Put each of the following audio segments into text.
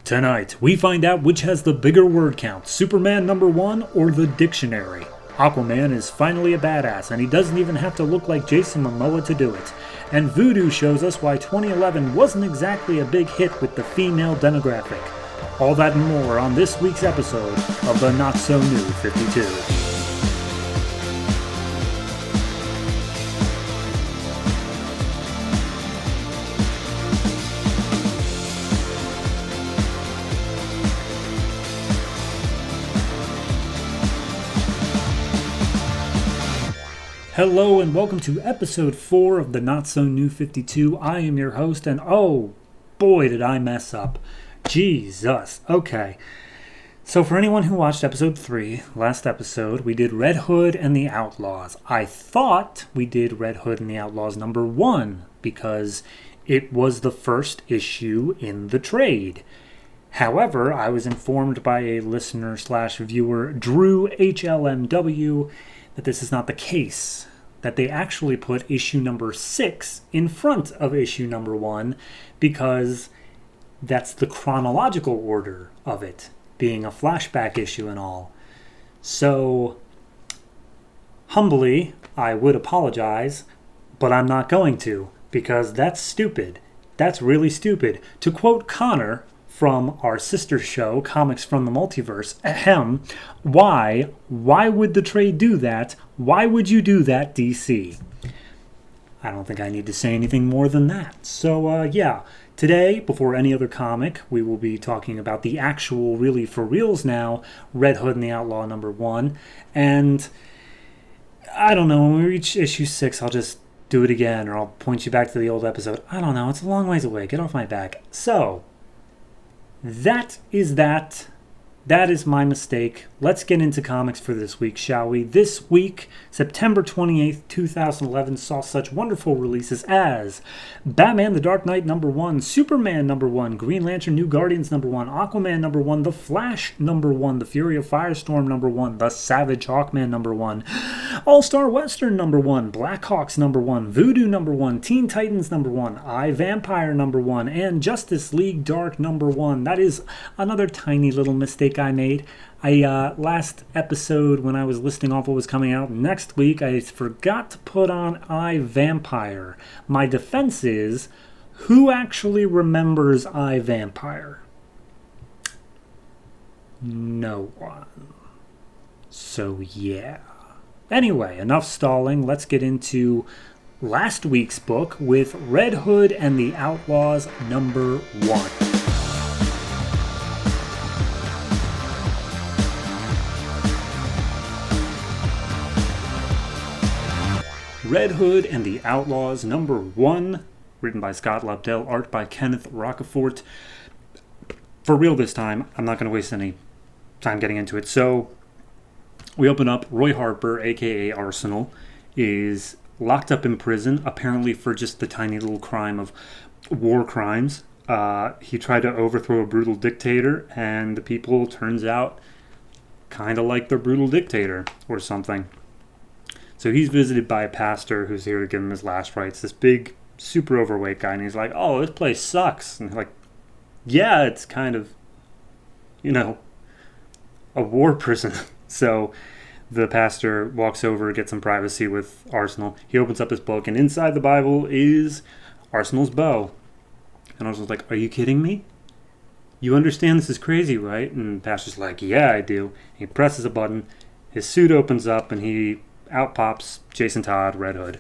Tonight, we find out which has the bigger word count, Superman #1 or the dictionary. Aquaman is finally a badass, and he doesn't even have to look like Jason Momoa to do it. And Voodoo shows us why 2011 wasn't exactly a big hit with the female demographic. All that and more on this week's episode of the Not So New 52. Hello and welcome to episode 4 of the Not So New 52. I am your host, and oh boy did I mess up. Jesus. Okay. So for anyone who watched episode 3, last episode, we did Red Hood and the Outlaws. I thought we did Red Hood and the Outlaws #1 because it was the first issue in the trade. However, I was informed by a listener/viewer, Drew HLMW, that this is not the case, that they actually put issue number 6 in front of issue number 1 because that's the chronological order of it, being a flashback issue and all. So, humbly, I would apologize, but I'm not going to, because that's stupid. That's really stupid. To quote Connor from our sister show, Comics from the Multiverse, why would the trade do that? Why would you do that, DC? I don't think I need to say anything more than that. So, today, before any other comic, we will be talking about the actual, really for reals now, Red Hood and the Outlaw #1. And I don't know, when we reach issue 6, I'll just do it again, or I'll point you back to the old episode. I don't know, it's a long ways away. Get off my back. So, that is that. That is my mistake. Let's get into comics for this week, shall we? This week, September 28th, 2011, saw such wonderful releases as Batman The Dark Knight #1, Superman #1, Green Lantern New Guardians #1, Aquaman #1, The Flash #1, The Fury of Firestorm #1, The Savage Hawkman #1, All-Star Western #1, Blackhawks #1, Voodoo #1, Teen Titans #1, I, Vampire #1, and Justice League Dark #1. That is another tiny little mistake I made. Last episode, when I was listing off what was coming out next week, I forgot to put on I, Vampire. My defense is, who actually remembers I, Vampire? No one. So yeah. Anyway, enough stalling. Let's get into last week's book with Red Hood and the Outlaws #1. Red Hood and the Outlaws #1, written by Scott Lobdell, art by Kenneth Rocafort. For real this time, I'm not going to waste any time getting into it. So, we open up, Roy Harper, aka Arsenal, is locked up in prison, apparently for just the tiny little crime of war crimes. He tried to overthrow a brutal dictator, and the people, turns out, kind of like the brutal dictator, or something. So he's visited by a pastor who's here to give him his last rites. This big, super overweight guy, and he's like, "Oh, this place sucks." And like, yeah, it's kind of, a war prison. So the pastor walks over, gets some privacy with Arsenal. He opens up his book, and inside the Bible is Arsenal's bow. And Arsenal's like, "Are you kidding me? You understand this is crazy, right?" And the pastor's like, "Yeah, I do." He presses a button, his suit opens up, and out pops Jason Todd, Red Hood.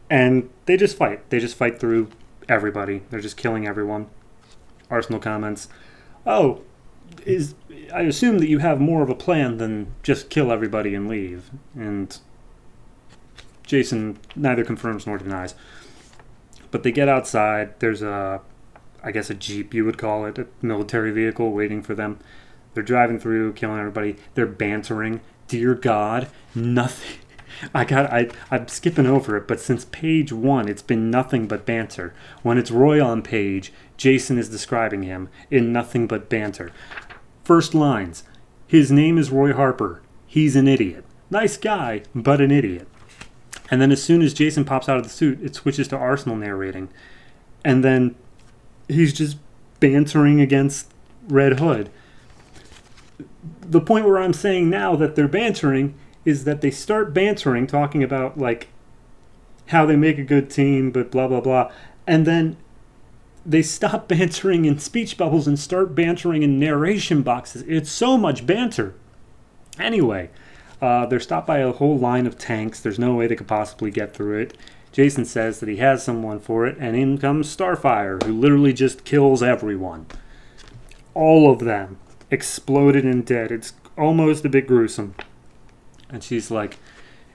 And they just fight. They just fight through everybody. They're just killing everyone. Arsenal comments, "Oh, I assume that you have more of a plan than just kill everybody and leave." And Jason neither confirms nor denies. But they get outside. There's I guess a jeep, you would call it, a military vehicle waiting for them. They're driving through, killing everybody. They're bantering. Dear God, nothing. I'm skipping over it, but since page 1, it's been nothing but banter. When it's Roy on page, Jason is describing him in nothing but banter. First lines, his name is Roy Harper. He's an idiot. Nice guy, but an idiot. And then as soon as Jason pops out of the suit, it switches to Arsenal narrating. And then he's just bantering against Red Hood. The point where I'm saying now that they're bantering is that they start bantering, talking about like how they make a good team, but blah, blah, blah. And then they stop bantering in speech bubbles and start bantering in narration boxes. It's so much banter. Anyway, they're stopped by a whole line of tanks. There's no way they could possibly get through it. Jason says that he has someone for it, and in comes Starfire, who literally just kills everyone. All of them exploded and dead. It's almost a bit gruesome. And she's like,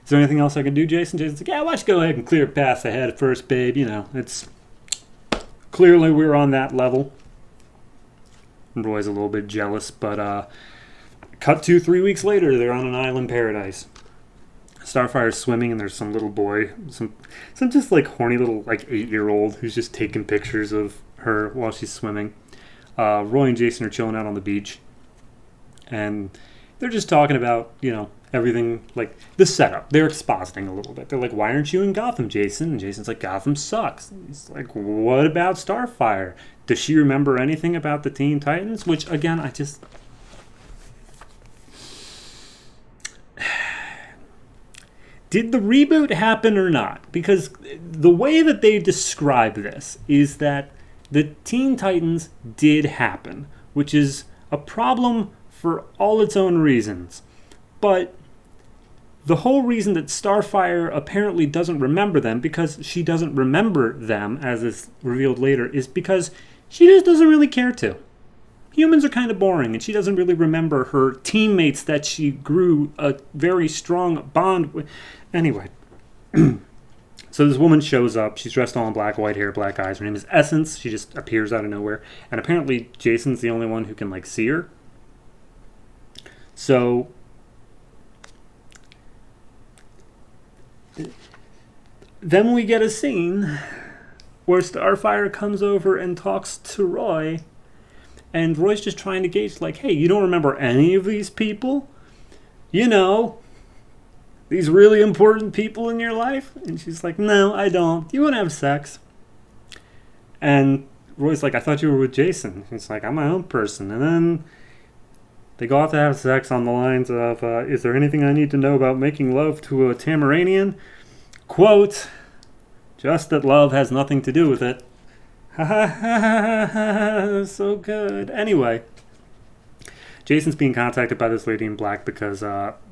is there anything else I can do, Jason? Jason's like, yeah, why don't you go ahead and clear a path ahead first, babe. You know, it's clearly we're on that level. And Roy's a little bit jealous, but cut to 3 weeks later, they're on an island paradise. Starfire's swimming, and there's some little boy, some just like horny little like 8-year-old who's just taking pictures of her while she's swimming. Roy and Jason are chilling out on the beach, and they're just talking about, you know, everything, like the setup. They're expositing a little bit. They're like, why aren't you in Gotham, Jason? And Jason's like, Gotham sucks. And he's like, what about Starfire? Does she remember anything about the Teen Titans? Which, again, I just... Did the reboot happen or not? Because the way that they describe this is that the Teen Titans did happen, which is a problem for all its own reasons. But the whole reason that Starfire apparently doesn't remember them, because she doesn't remember them, as is revealed later, is because she just doesn't really care to. Humans are kind of boring, and she doesn't really remember her teammates that she grew a very strong bond with. Anyway, so this woman shows up. She's dressed all in black, white hair, black eyes. Her name is Essence. She just appears out of nowhere. And apparently Jason's the only one who can, like, see her. So then we get a scene where Starfire comes over and talks to Roy, and Roy's just trying to gauge, like, hey, you don't remember any of these people? You know, these really important people in your life? And she's like, no, I don't. You want to have sex? And Roy's like, I thought you were with Jason. He's like, I'm my own person. And then they go off to have sex on the lines of, is there anything I need to know about making love to a Tamaranian? Quote, just that love has nothing to do with it. Ha ha ha ha, so good. Anyway, Jason's being contacted by this lady in black because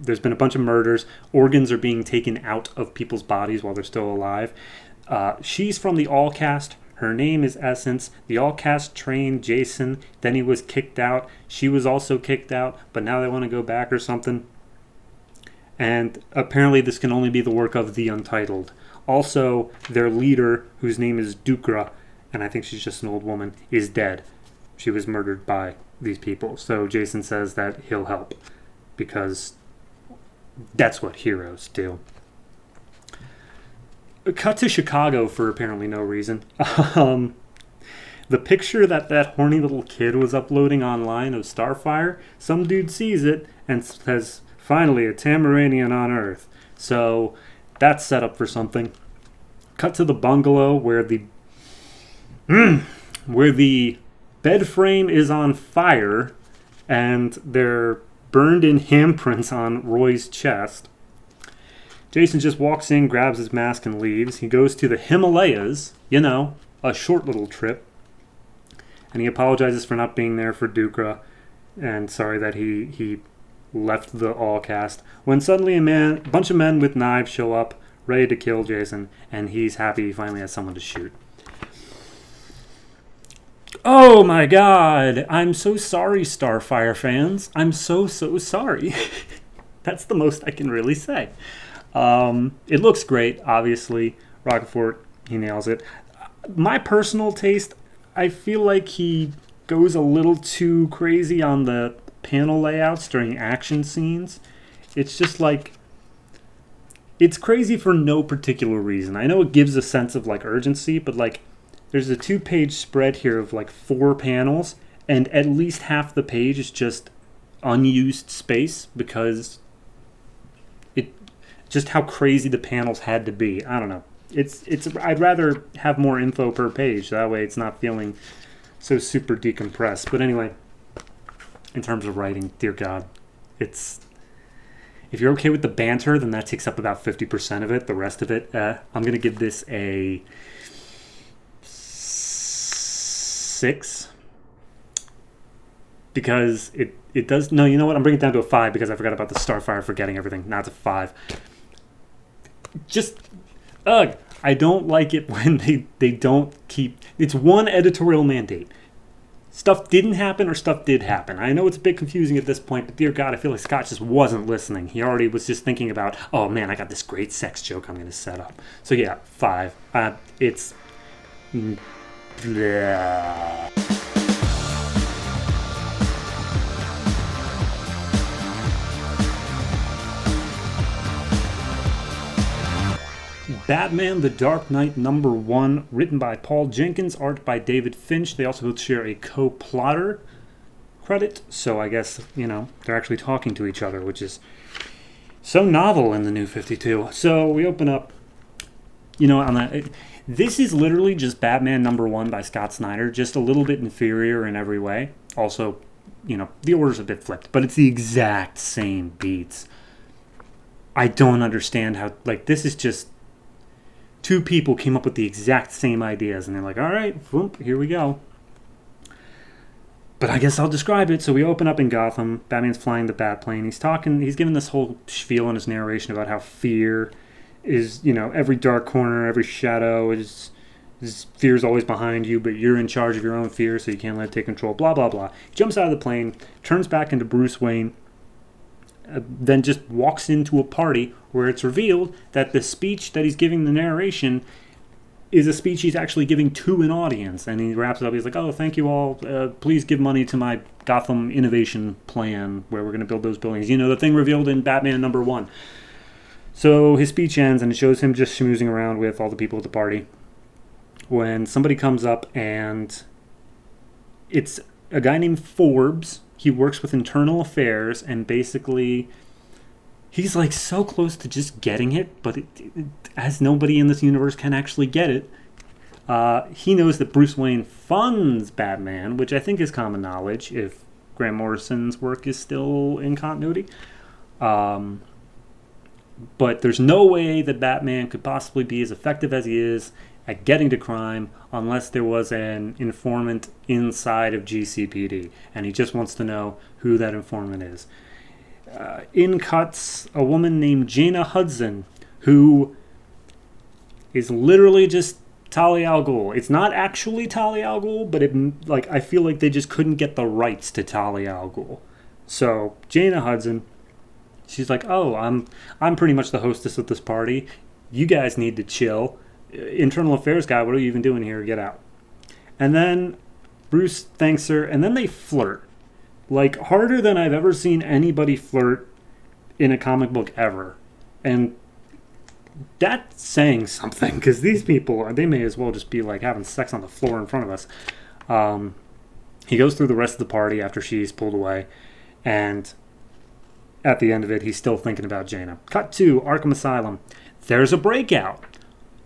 there's been a bunch of murders. Organs are being taken out of people's bodies while they're still alive. She's from the All Cast. Her name is Essence. The All Cast trained Jason. Then he was kicked out. She was also kicked out, but now they want to go back or something. And apparently this can only be the work of the Untitled. Also, their leader, whose name is Dukra, and I think she's just an old woman, is dead. She was murdered by these people. So Jason says that he'll help, because that's what heroes do. Cut to Chicago for apparently no reason. The picture that horny little kid was uploading online of Starfire, some dude sees it and says, finally, a Tamaranian on Earth. So that's set up for something. Cut to the bungalow where the bed frame is on fire and they're burned in handprints on Roy's chest. Jason just walks in, grabs his mask, and leaves. He goes to the Himalayas, you know, a short little trip. And he apologizes for not being there for Dukra, and sorry that he left the All Cast. When suddenly a bunch of men with knives show up, ready to kill Jason, and he's happy he finally has someone to shoot. Oh my god! I'm so sorry, Starfire fans. I'm so sorry. That's the most I can really say. It looks great, obviously. Rocafort, he nails it. My personal taste, I feel like he goes a little too crazy on the panel layouts during action scenes. It's just like, it's crazy for no particular reason. I know it gives a sense of like urgency, but like there's a 2-page spread here of like 4 panels, and at least half the page is just unused space because just how crazy the panels had to be. I don't know. I'd rather have more info per page. That way it's not feeling so super decompressed. But anyway, in terms of writing, dear God, it's... If you're okay with the banter, then that takes up about 50% of it. The rest of it, I'm going to give this a 6. Because it does... No, you know what? I'm bringing it down to a 5 because I forgot about the Starfire forgetting everything. Now it's a 5. Just... Ugh. I don't like it when they don't keep... It's one editorial mandate. Stuff didn't happen or stuff did happen. I know it's a bit confusing at this point, but dear God, I feel like Scott just wasn't listening. He already was just thinking about, oh man, I got this great sex joke I'm going to set up. So yeah, 5. It's... Blah. Batman The Dark Knight #1, written by Paul Jenkins, art by David Finch. They also both share a co-plotter credit, so I guess, they're actually talking to each other, which is so novel in the New 52. So we open up, on that. This is literally just Batman #1 by Scott Snyder, just a little bit inferior in every way. Also, the order's a bit flipped, but it's the exact same beats. I don't understand how, this is just... Two people came up with the exact same ideas, and they're like, all right, whoop, here we go. But I guess I'll describe it. So we open up in Gotham. Batman's flying the Batplane. He's giving this whole spiel in his narration about how fear is, every dark corner, every shadow is fear's always behind you, but you're in charge of your own fear, so you can't let it take control, blah, blah, blah. He jumps out of the plane, turns back into Bruce Wayne, then just walks into a party where it's revealed that the speech that he's giving the narration is a speech he's actually giving to an audience. And he wraps it up. He's like, oh, thank you all. Please give money to my Gotham innovation plan where we're going to build those buildings. The thing revealed in Batman #1. So his speech ends, and it shows him just schmoozing around with all the people at the party. When somebody comes up, and it's a guy named Forbes. He works with internal affairs, and basically he's so close to just getting it, but as nobody in this universe can actually get it. He knows that Bruce Wayne funds Batman, which I think is common knowledge if Grant Morrison's work is still in continuity. But there's no way that Batman could possibly be as effective as he is at getting to crime unless there was an informant inside of GCPD. And he just wants to know who that informant is. In cuts a woman named Jaina Hudson, who is literally just Talia al Ghul. It's not actually Talia al Ghul, but I feel like they just couldn't get the rights to Talia al Ghul. So Jaina Hudson, she's like, oh, I'm pretty much the hostess of this party. You guys need to chill. Internal affairs guy, what are you even doing here? Get out. And then Bruce thanks her, and then they flirt. Harder than I've ever seen anybody flirt in a comic book ever. And that's saying something, because these people, they may as well just be having sex on the floor in front of us. He goes through the rest of the party after she's pulled away, and at the end of it, he's still thinking about Jaina. Cut to Arkham Asylum. There's a breakout.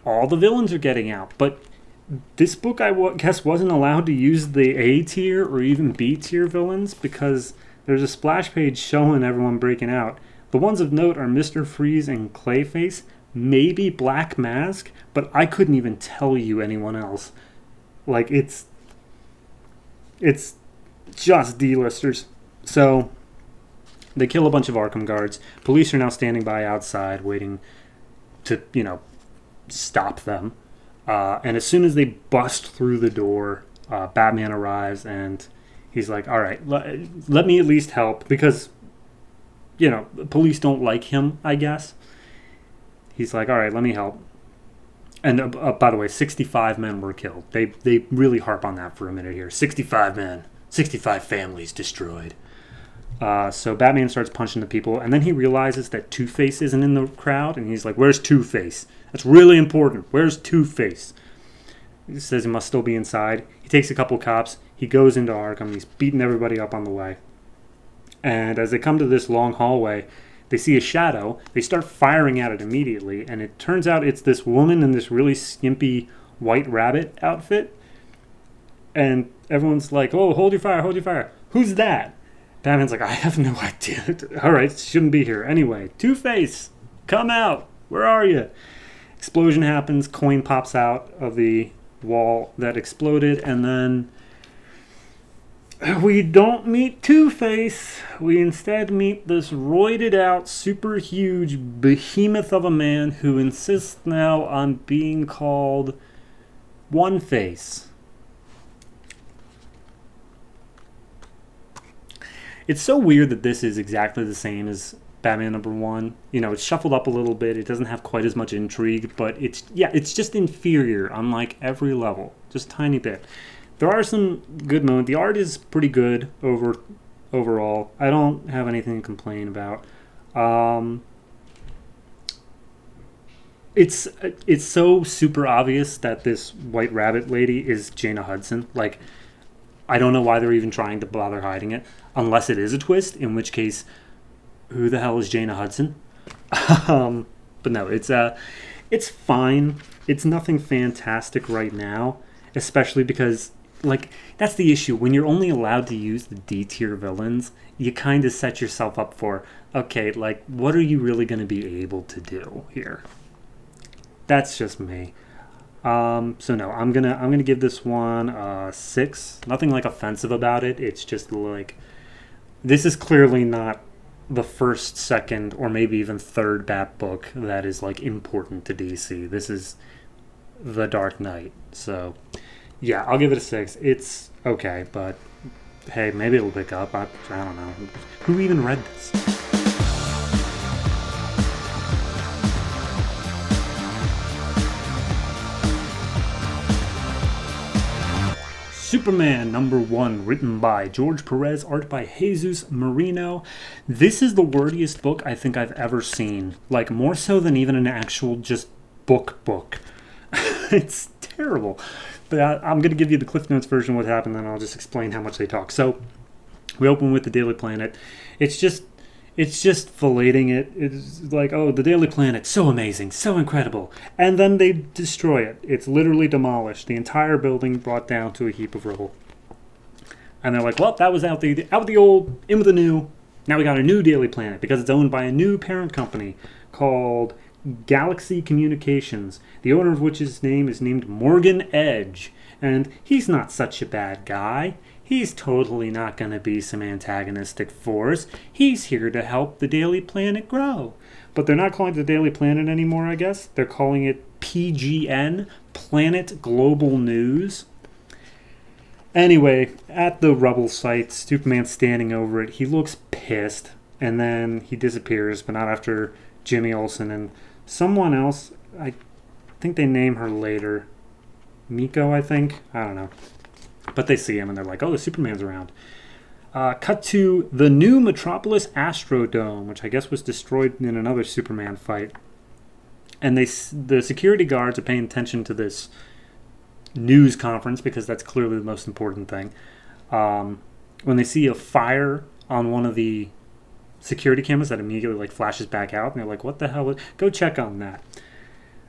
All the villains are getting out, but this book, I guess, wasn't allowed to use the A tier or even B tier villains because there's a splash page showing everyone breaking out. The ones of note are Mr. Freeze and Clayface, maybe Black Mask, but I couldn't even tell you anyone else. It's just D-listers. So they kill a bunch of Arkham guards. Police are now standing by outside waiting to, stop them. And as soon as they bust through the door, Batman arrives, and he's like, all right, let me at least help, because, police don't like him, I guess. He's like, all right, let me help. And by the way, 65 men were killed. They really harp on that for a minute here. 65 men, 65 families destroyed. So Batman starts punching the people, and then he realizes that Two-Face isn't in the crowd, and he's like, where's Two-Face? That's really important. Where's Two-Face? He says he must still be inside. He takes a couple cops. He goes into Arkham. He's beating everybody up on the way. And as they come to this long hallway, they see a shadow. They start firing at it immediately, and it turns out it's this woman in this really skimpy white rabbit outfit. And everyone's like, oh, hold your fire, hold your fire. Who's that? Batman's like, I have no idea. All right, shouldn't be here. Anyway, Two-Face, come out. Where are you? Explosion happens. Coin pops out of the wall that exploded. And then we don't meet Two-Face. We instead meet this roided out, super huge behemoth of a man who insists now on being called One-Face. It's so weird that this is exactly the same as Batman #1. It's shuffled up a little bit. It doesn't have quite as much intrigue, but it's just inferior on like every level, just a tiny bit. There are some good moments. The art is pretty good overall. I don't have anything to complain about. It's so super obvious that this White Rabbit lady is Jaina Hudson. Like, I don't know why they're even trying to bother hiding it, unless it is a twist, in which case, who the hell is Jaina Hudson? But no, it's fine. It's nothing fantastic right now, especially because, like, that's the issue. When you're only allowed to use the D-tier villains, you kind of set yourself up for, okay, like, what are you really going to be able to do here? That's just me. So no, I'm gonna give this one a 6. Nothing like offensive about it. It's just like, this is clearly not the first, second, or maybe even third Bat book that is like important to DC. This is The Dark Knight. So yeah, I'll give it a 6. It's okay, but hey, maybe it'll pick up. I don't know. Who even read this? Superman #1, written by George Perez, art by Jesús Merino. This is the wordiest book I think I've ever seen. Like, more so than even an actual just book. It's terrible. But I'm going to give you the Cliff Notes version of what happened, then I'll just explain how much they talk. So, we open with the Daily Planet. It's just filleting it. It's like, oh, the Daily Planet, so amazing, so incredible. And then they destroy it. It's literally demolished. The entire building brought down to a heap of rubble. And they're like, well, that was out with the old, in with the new. Now we got a new Daily Planet because it's owned by a new parent company called Galaxy Communications, the owner of which's name is named Morgan Edge. And he's not such a bad guy. He's totally not going to be some antagonistic force. He's here to help the Daily Planet grow. But they're not calling it the Daily Planet anymore, I guess. They're calling it PGN, Planet Global News. Anyway, at the rubble site, Superman's standing over it. He looks pissed, and then he disappears, but not after Jimmy Olsen and someone else. I think they name her later. Miko, I think? I don't know. But they see him and they're like, oh, the Superman's around. Cut to the new Metropolis Astrodome, which I guess was destroyed in another Superman fight. And the security guards are paying attention to this news conference because that's clearly the most important thing. When they see a fire on one of the security cameras, that immediately like flashes back out, and they're like, what the hell? Go check on that.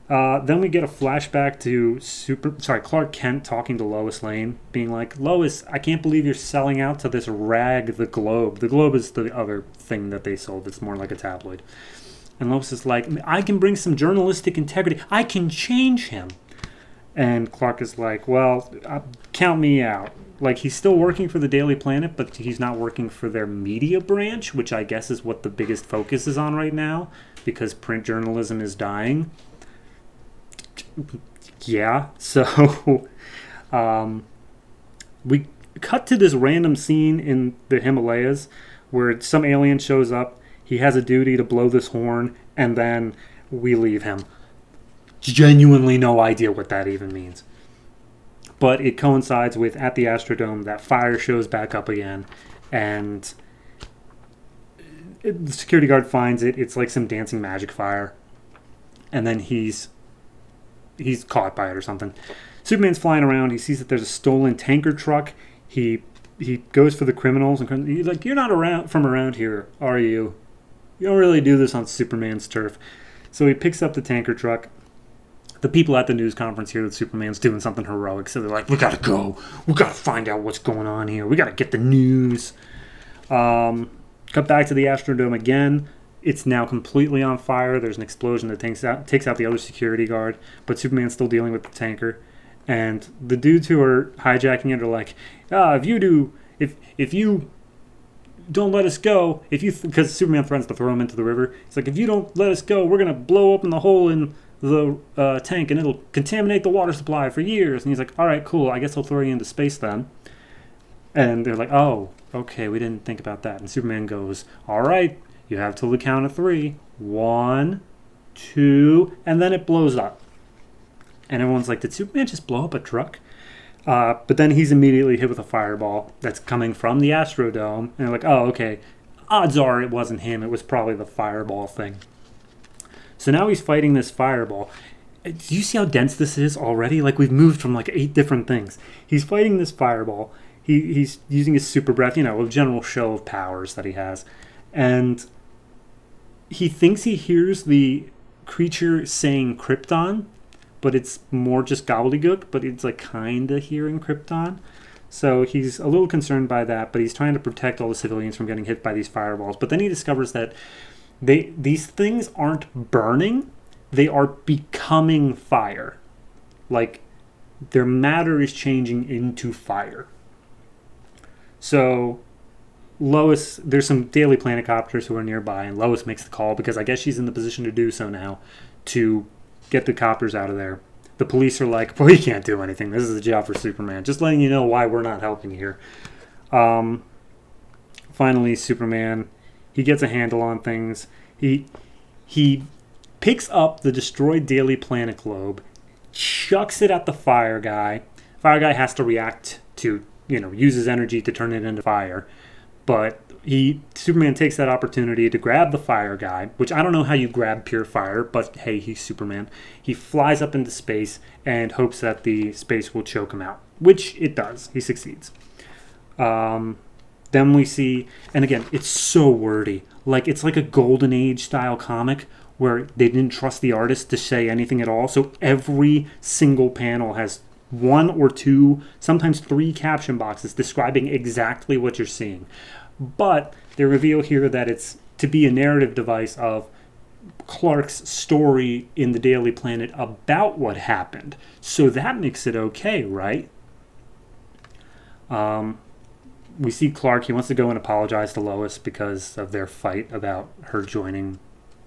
Then we get a flashback to Clark Kent talking to Lois Lane, being like, Lois, I can't believe you're selling out to this rag, the Globe. The Globe is the other thing that they sold. It's more like a tabloid. And Lois is like, I can bring some journalistic integrity. I can change him. And Clark is like, well, count me out. Like, he's still working for the Daily Planet, but he's not working for their media branch, which I guess is what the biggest focus is on right now, because print journalism is dying. Yeah, so we cut to this random scene in the Himalayas where some alien shows up. He has a duty to blow this horn, and then we leave him. Genuinely no idea what that even means. But it coincides with, at the Astrodome, that fire shows back up again, and the security guard finds it. It's like some dancing magic fire. And then he's caught by it or something. Superman's flying around. He sees that there's a stolen tanker truck. He goes for the criminals, and he's like, you're not from around here, are you? You don't really do this on Superman's turf. So he picks up the tanker truck. The people at the news conference hear that Superman's doing something heroic, so they're like, we gotta go. We gotta find out what's going on here. We gotta get the news. Cut back to the Astrodome again. It's now completely on fire. There's an explosion that takes out the other security guard, but Superman's still dealing with the tanker. And the dudes who are hijacking it are like, if you don't let us go, because Superman threatens to throw him into the river. It's like, if you don't let us go, we're gonna blow open the hole in the tank, and it'll contaminate the water supply for years. And he's like, all right, cool. I guess I'll throw you into space then. And they're like, oh, okay, we didn't think about that. And Superman goes, all right, you have till the count of 3. 1, 2, and then it blows up. And everyone's like, did Superman just blow up a truck? But then he's immediately hit with a fireball that's coming from the Astrodome. And they're like, oh, okay, odds are it wasn't him. It was probably the fireball thing. So now he's fighting this fireball. Do you see how dense this is already? Like, we've moved from like 8 different things. He's fighting this fireball. He's using his super breath, a general show of powers that he has. And he thinks he hears the creature saying Krypton, but it's more just gobbledygook, but it's like kind of hearing Krypton. So he's a little concerned by that, but he's trying to protect all the civilians from getting hit by these fireballs. But then he discovers that these things aren't burning, they are becoming fire. Like, their matter is changing into fire. So Lois, there's some Daily Planet copters who are nearby, and Lois makes the call because I guess she's in the position to do so now, to get the copters out of there. The police are like, well, he can't do anything. This is a job for Superman. Just letting you know why we're not helping here. Finally, Superman, he gets a handle on things. He picks up the destroyed Daily Planet globe, chucks it at the fire guy. Fire guy has to react to, use his energy to turn it into fire. But Superman takes that opportunity to grab the fire guy, which I don't know how you grab pure fire, but hey, he's Superman. He flies up into space and hopes that the space will choke him out, which it does. He succeeds. Then we see, and again, it's so wordy. Like, it's like a Golden Age style comic where they didn't trust the artist to say anything at all. So every single panel has 1 or 2, sometimes 3 caption boxes describing exactly what you're seeing. But they reveal here that it's to be a narrative device of Clark's story in the Daily Planet about what happened. So that makes it okay, right? We see Clark, he wants to go and apologize to Lois because of their fight about her joining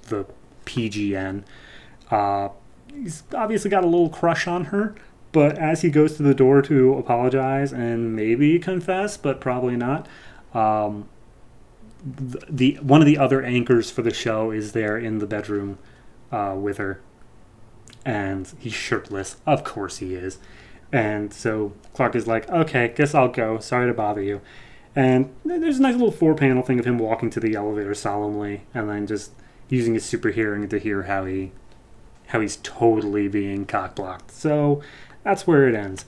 the PGN. He's obviously got a little crush on her, but as he goes to the door to apologize and maybe confess, but probably not, one of the other anchors for the show is there in the bedroom with her, and he's shirtless. Of course he is. And so Clark is like, okay, guess I'll go. Sorry to bother you. And there's a nice little 4-panel thing of him walking to the elevator solemnly and then just using his super hearing to hear how he's totally being cock-blocked. So that's where it ends.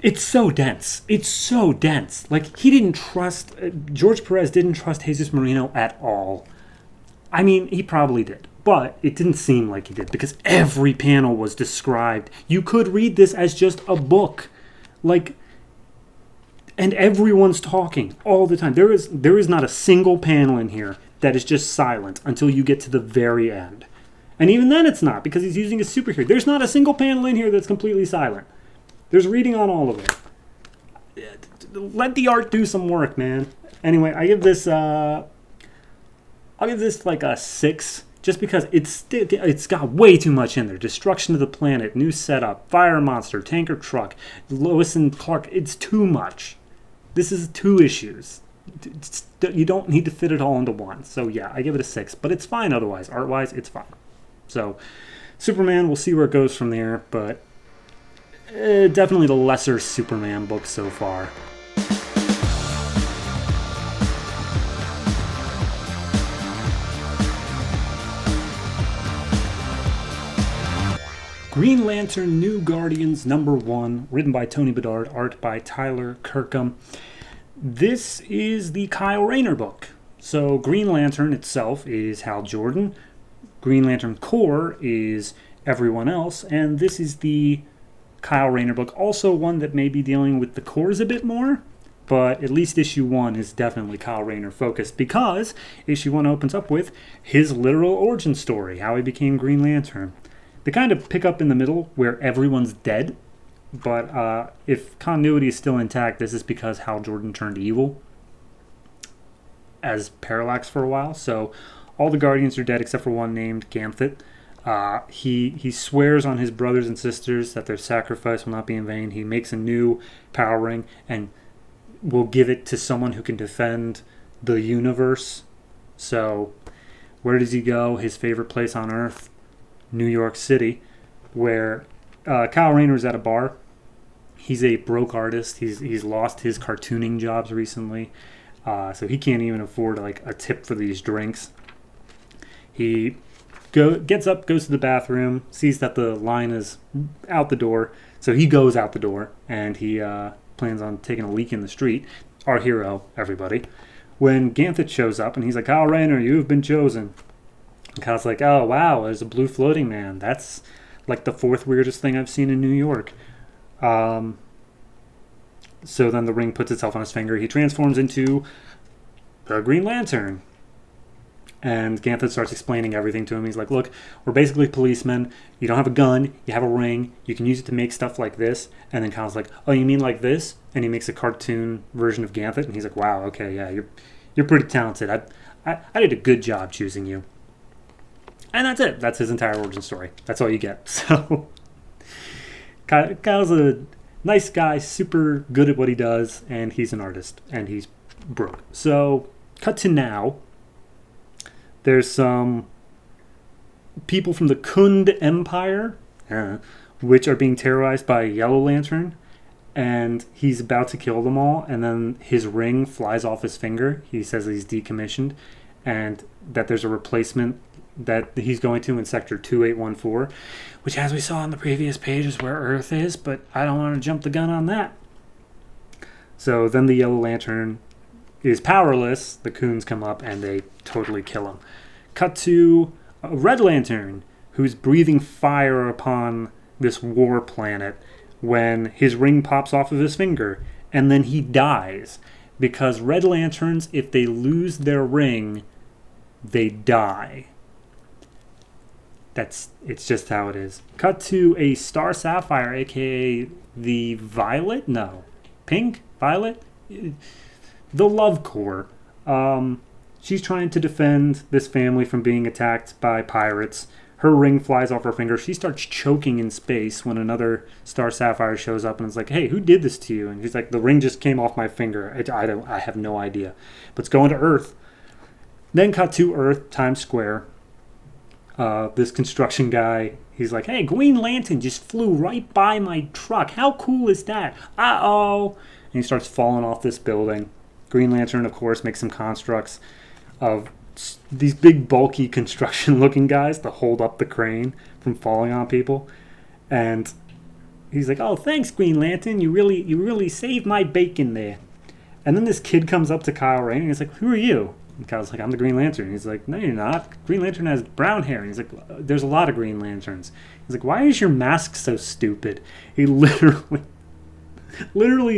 It's so dense. It's so dense. Like, he didn't trust... George Perez didn't trust Jesus Merino at all. I mean, he probably did. But it didn't seem like he did because every panel was described. You could read this as just a book. Like... And everyone's talking all the time. There is not a single panel in here that is just silent until you get to the very end. And even then it's not, because he's using a superhero. There's not a single panel in here that's completely silent. There's reading on all of it. Let the art do some work, man. Anyway, I'll give this like a 6, just because it's got way too much in there. Destruction of the planet, new setup, fire monster, tanker truck, Lois and Clark. It's too much. This is 2 issues. You don't need to fit it all into one. So yeah, I give it a 6, but it's fine otherwise. Art-wise, it's fine. So Superman, we'll see where it goes from there, but definitely the lesser Superman book so far. Green Lantern New Guardians #1, written by Tony Bedard, art by Tyler Kirkham. This is the Kyle Rayner book. So Green Lantern itself is Hal Jordan. Green Lantern Corps is everyone else. And this is the Kyle Rayner book. Also one that may be dealing with the cores a bit more, but at least issue 1 is definitely Kyle Rayner focused, because issue 1 opens up with his literal origin story, how he became Green Lantern. They kind of pick up in the middle where everyone's dead, but if continuity is still intact, this is because Hal Jordan turned evil as Parallax for a while. So all the Guardians are dead except for one named Ganthet. He swears on his brothers and sisters that their sacrifice will not be in vain. He makes a new power ring and will give it to someone who can defend the universe. So where does he go? His favorite place on Earth, New York City, where Kyle Rayner is at a bar. He's a broke artist. He's lost his cartooning jobs recently, so he can't even afford like a tip for these drinks. He gets up, goes to the bathroom, sees that the line is out the door, so he goes out the door, and he plans on taking a leak in the street. Our hero, everybody. When Ganthet shows up, and he's like, Kyle Rayner, you have been chosen. And Kyle's like, oh, wow, there's a blue floating man. That's like the 4th weirdest thing I've seen in New York. So then the ring puts itself on his finger. He transforms into a Green Lantern. And Ganthet starts explaining everything to him. He's like, look, we're basically policemen. You don't have a gun. You have a ring. You can use it to make stuff like this. And then Kyle's like, oh, you mean like this? And he makes a cartoon version of Ganthet. And he's like, wow, okay, yeah, you're pretty talented. I did a good job choosing you. And that's it. That's his entire origin story. That's all you get. So Kyle's a nice guy, super good at what he does, and he's an artist, and he's broke. So cut to now. There's some people from the Khund Empire, which are being terrorized by a Yellow Lantern, and he's about to kill them all, and then his ring flies off his finger. He says he's decommissioned, and that there's a replacement that he's going to in Sector 2814, which, as we saw on the previous page, is where Earth is, but I don't want to jump the gun on that. So then the Yellow Lantern is powerless. The Khunds come up and they totally kill him. Cut to a Red Lantern who's breathing fire upon this war planet when his ring pops off of his finger, and then he dies, because Red Lanterns, if they lose their ring, they die. It's just how it is. Cut to a Star Sapphire, aka the Violet? No. Pink? Violet? The Love Core. She's trying to defend this family from being attacked by pirates. Her ring flies off her finger. She starts choking in space when another Star Sapphire shows up and is like, hey, who did this to you? And she's like, the ring just came off my finger. I have no idea. But it's going to Earth. Then cut to Earth, Times Square. This construction guy, he's like, hey, Green Lantern just flew right by my truck. How cool is that? Uh-oh. And he starts falling off this building. Green Lantern, of course, makes some constructs of these big, bulky, construction-looking guys to hold up the crane from falling on people. And he's like, oh, thanks, Green Lantern. You really saved my bacon there. And then this kid comes up to Kyle Rayner and he's like, who are you? And Kyle's like, I'm the Green Lantern. He's like, no, you're not. Green Lantern has brown hair. And he's like, there's a lot of Green Lanterns. He's like, why is your mask so stupid? He literally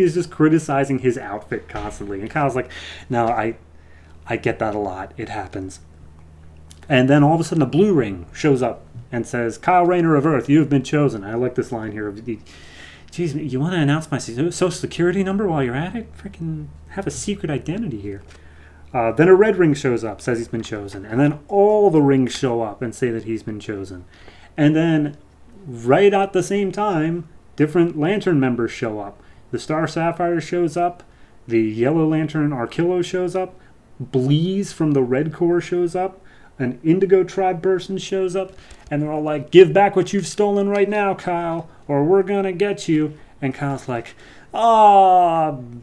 is just criticizing his outfit constantly. And Kyle's like, no, I get that a lot. It happens. And then all of a sudden a blue ring shows up and says, Kyle Rayner of Earth, you have been chosen. I like this line here. Jeez, you want to announce my social security number while you're at it? Freaking have a secret identity here. Then a red ring shows up, says he's been chosen. And then all the rings show up and say that he's been chosen. And then right at the same time, different Lantern members show up. The Star Sapphire shows up. The Yellow Lantern Arkillo shows up. Bleeze from the Red Corps shows up. An Indigo Tribe person shows up. And they're all like, give back what you've stolen right now, Kyle, or we're gonna get you. And Kyle's like,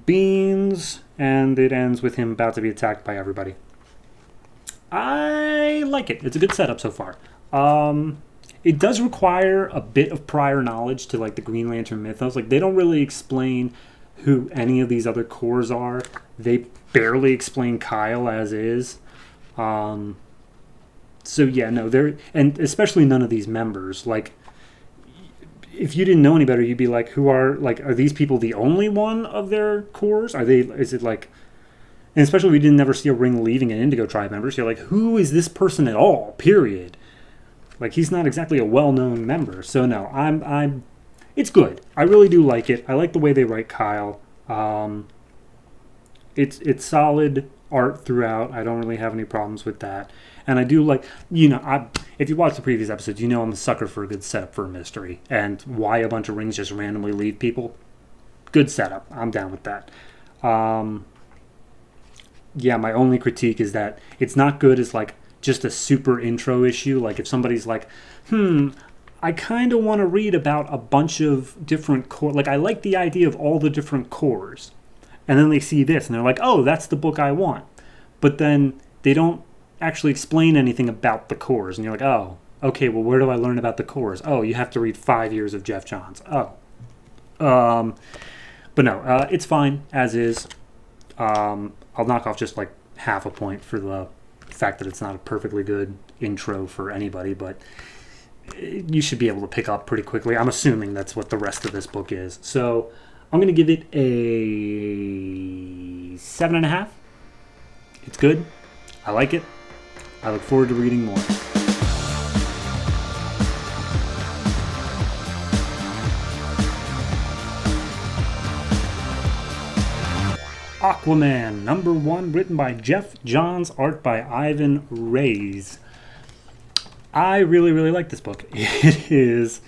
beans. And it ends with him about to be attacked by everybody. I like it. It's a good setup so far. It does require a bit of prior knowledge to like the Green Lantern mythos. Like, they don't really explain who any of these other cores are. They barely explain Kyle as is. So yeah, no, they're, and especially none of these members. Like, if you didn't know any better, you'd be like, are these people the only one of their cores? Is it like, and especially if you didn't never see a ring leaving an Indigo Tribe member, so you're like, who is this person at all? Period. Like, he's not exactly a well-known member. So no, it's good. I really do like it. I like the way they write Kyle. It's solid art throughout. I don't really have any problems with that. And I do like, if you watch the previous episodes, you know I'm a sucker for a good setup for a mystery. And why a bunch of rings just randomly leave people. Good setup. I'm down with that. Yeah, my only critique is that it's not good as like just a super intro issue. Like if somebody's like, I kind of want to read about a bunch of different cores. Like I like the idea of all the different cores. And then they see this and they're like, oh, that's the book I want. But then they don't actually explain anything about the cores. And you're like, oh, okay, well, where do I learn about the cores? Oh, you have to read 5 years of Geoff Johns. Oh. But no, it's fine as is. I'll knock off just like half a point for the fact that it's not a perfectly good intro for anybody, but you should be able to pick up pretty quickly. I'm assuming that's what the rest of this book is. So I'm going to give it a 7.5. It's good. I like it. I look forward to reading more. Aquaman, #1, written by Geoff Johns, art by Ivan Reis. I really, really like this book. It's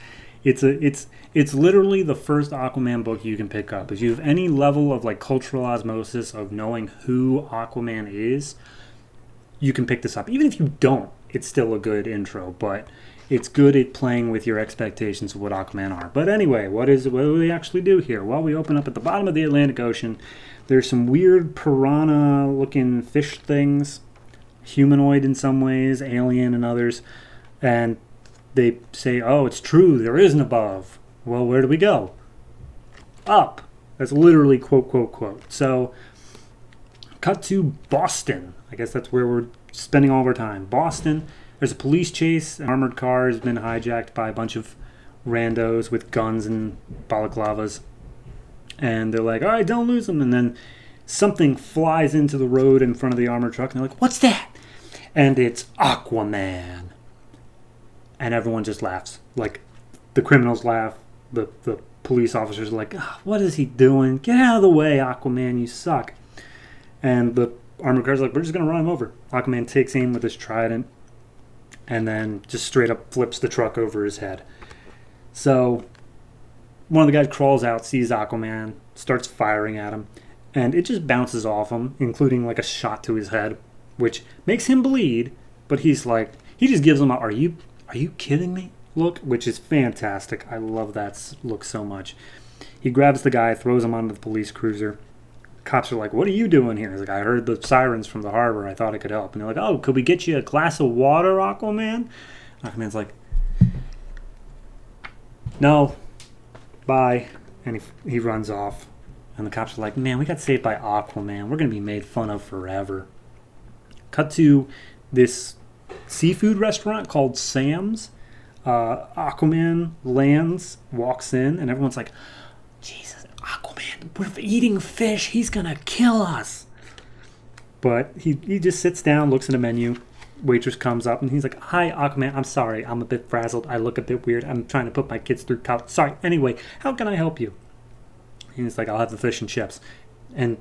literally the first Aquaman book you can pick up. If you have any level of like cultural osmosis of knowing who Aquaman is, you can pick this up. Even if you don't, it's still a good intro, but it's good at playing with your expectations of what Aquaman are. But anyway, what do we actually do here? Well, we open up at the bottom of the Atlantic Ocean. There's some weird piranha-looking fish things, humanoid in some ways, alien in others, and they say, oh, it's true, there is an above. Well, where do we go? Up. That's literally quote, quote, quote. So, cut to Boston. I guess that's where we're spending all of our time. Boston, there's a police chase. An armored car has been hijacked by a bunch of randos with guns and balaclavas. And they're like, all right, don't lose them. And then something flies into the road in front of the armored truck. And they're like, what's that? And it's Aquaman. And everyone just laughs. Like, the criminals laugh. The police officers are like, oh, what is he doing? Get out of the way, Aquaman, you suck. And the armored car's like, we're just going to run him over. Aquaman takes aim with his trident and then just straight up flips the truck over his head. So one of the guys crawls out, sees Aquaman, starts firing at him, and it just bounces off him, including like a shot to his head, which makes him bleed, but he's like, he just gives him a, are you kidding me look, which is fantastic. I love that look so much. He grabs the guy, throws him onto the police cruiser. Cops are like, what are you doing here? He's like, I heard the sirens from the harbor. I thought I could help. And they're like, oh, could we get you a glass of water, Aquaman? Aquaman's like, no, bye. And he runs off. And the cops are like, man, we got saved by Aquaman. We're going to be made fun of forever. Cut to this seafood restaurant called Sam's. Aquaman lands, walks in, and everyone's like, Jesus, Aquaman, we're eating fish. He's going to kill us. But he just sits down, looks at a menu. Waitress comes up, and he's like, hi, Aquaman. I'm sorry. I'm a bit frazzled. I look a bit weird. I'm trying to put my kids through college. Sorry. Anyway, how can I help you? And he's like, I'll have the fish and chips. And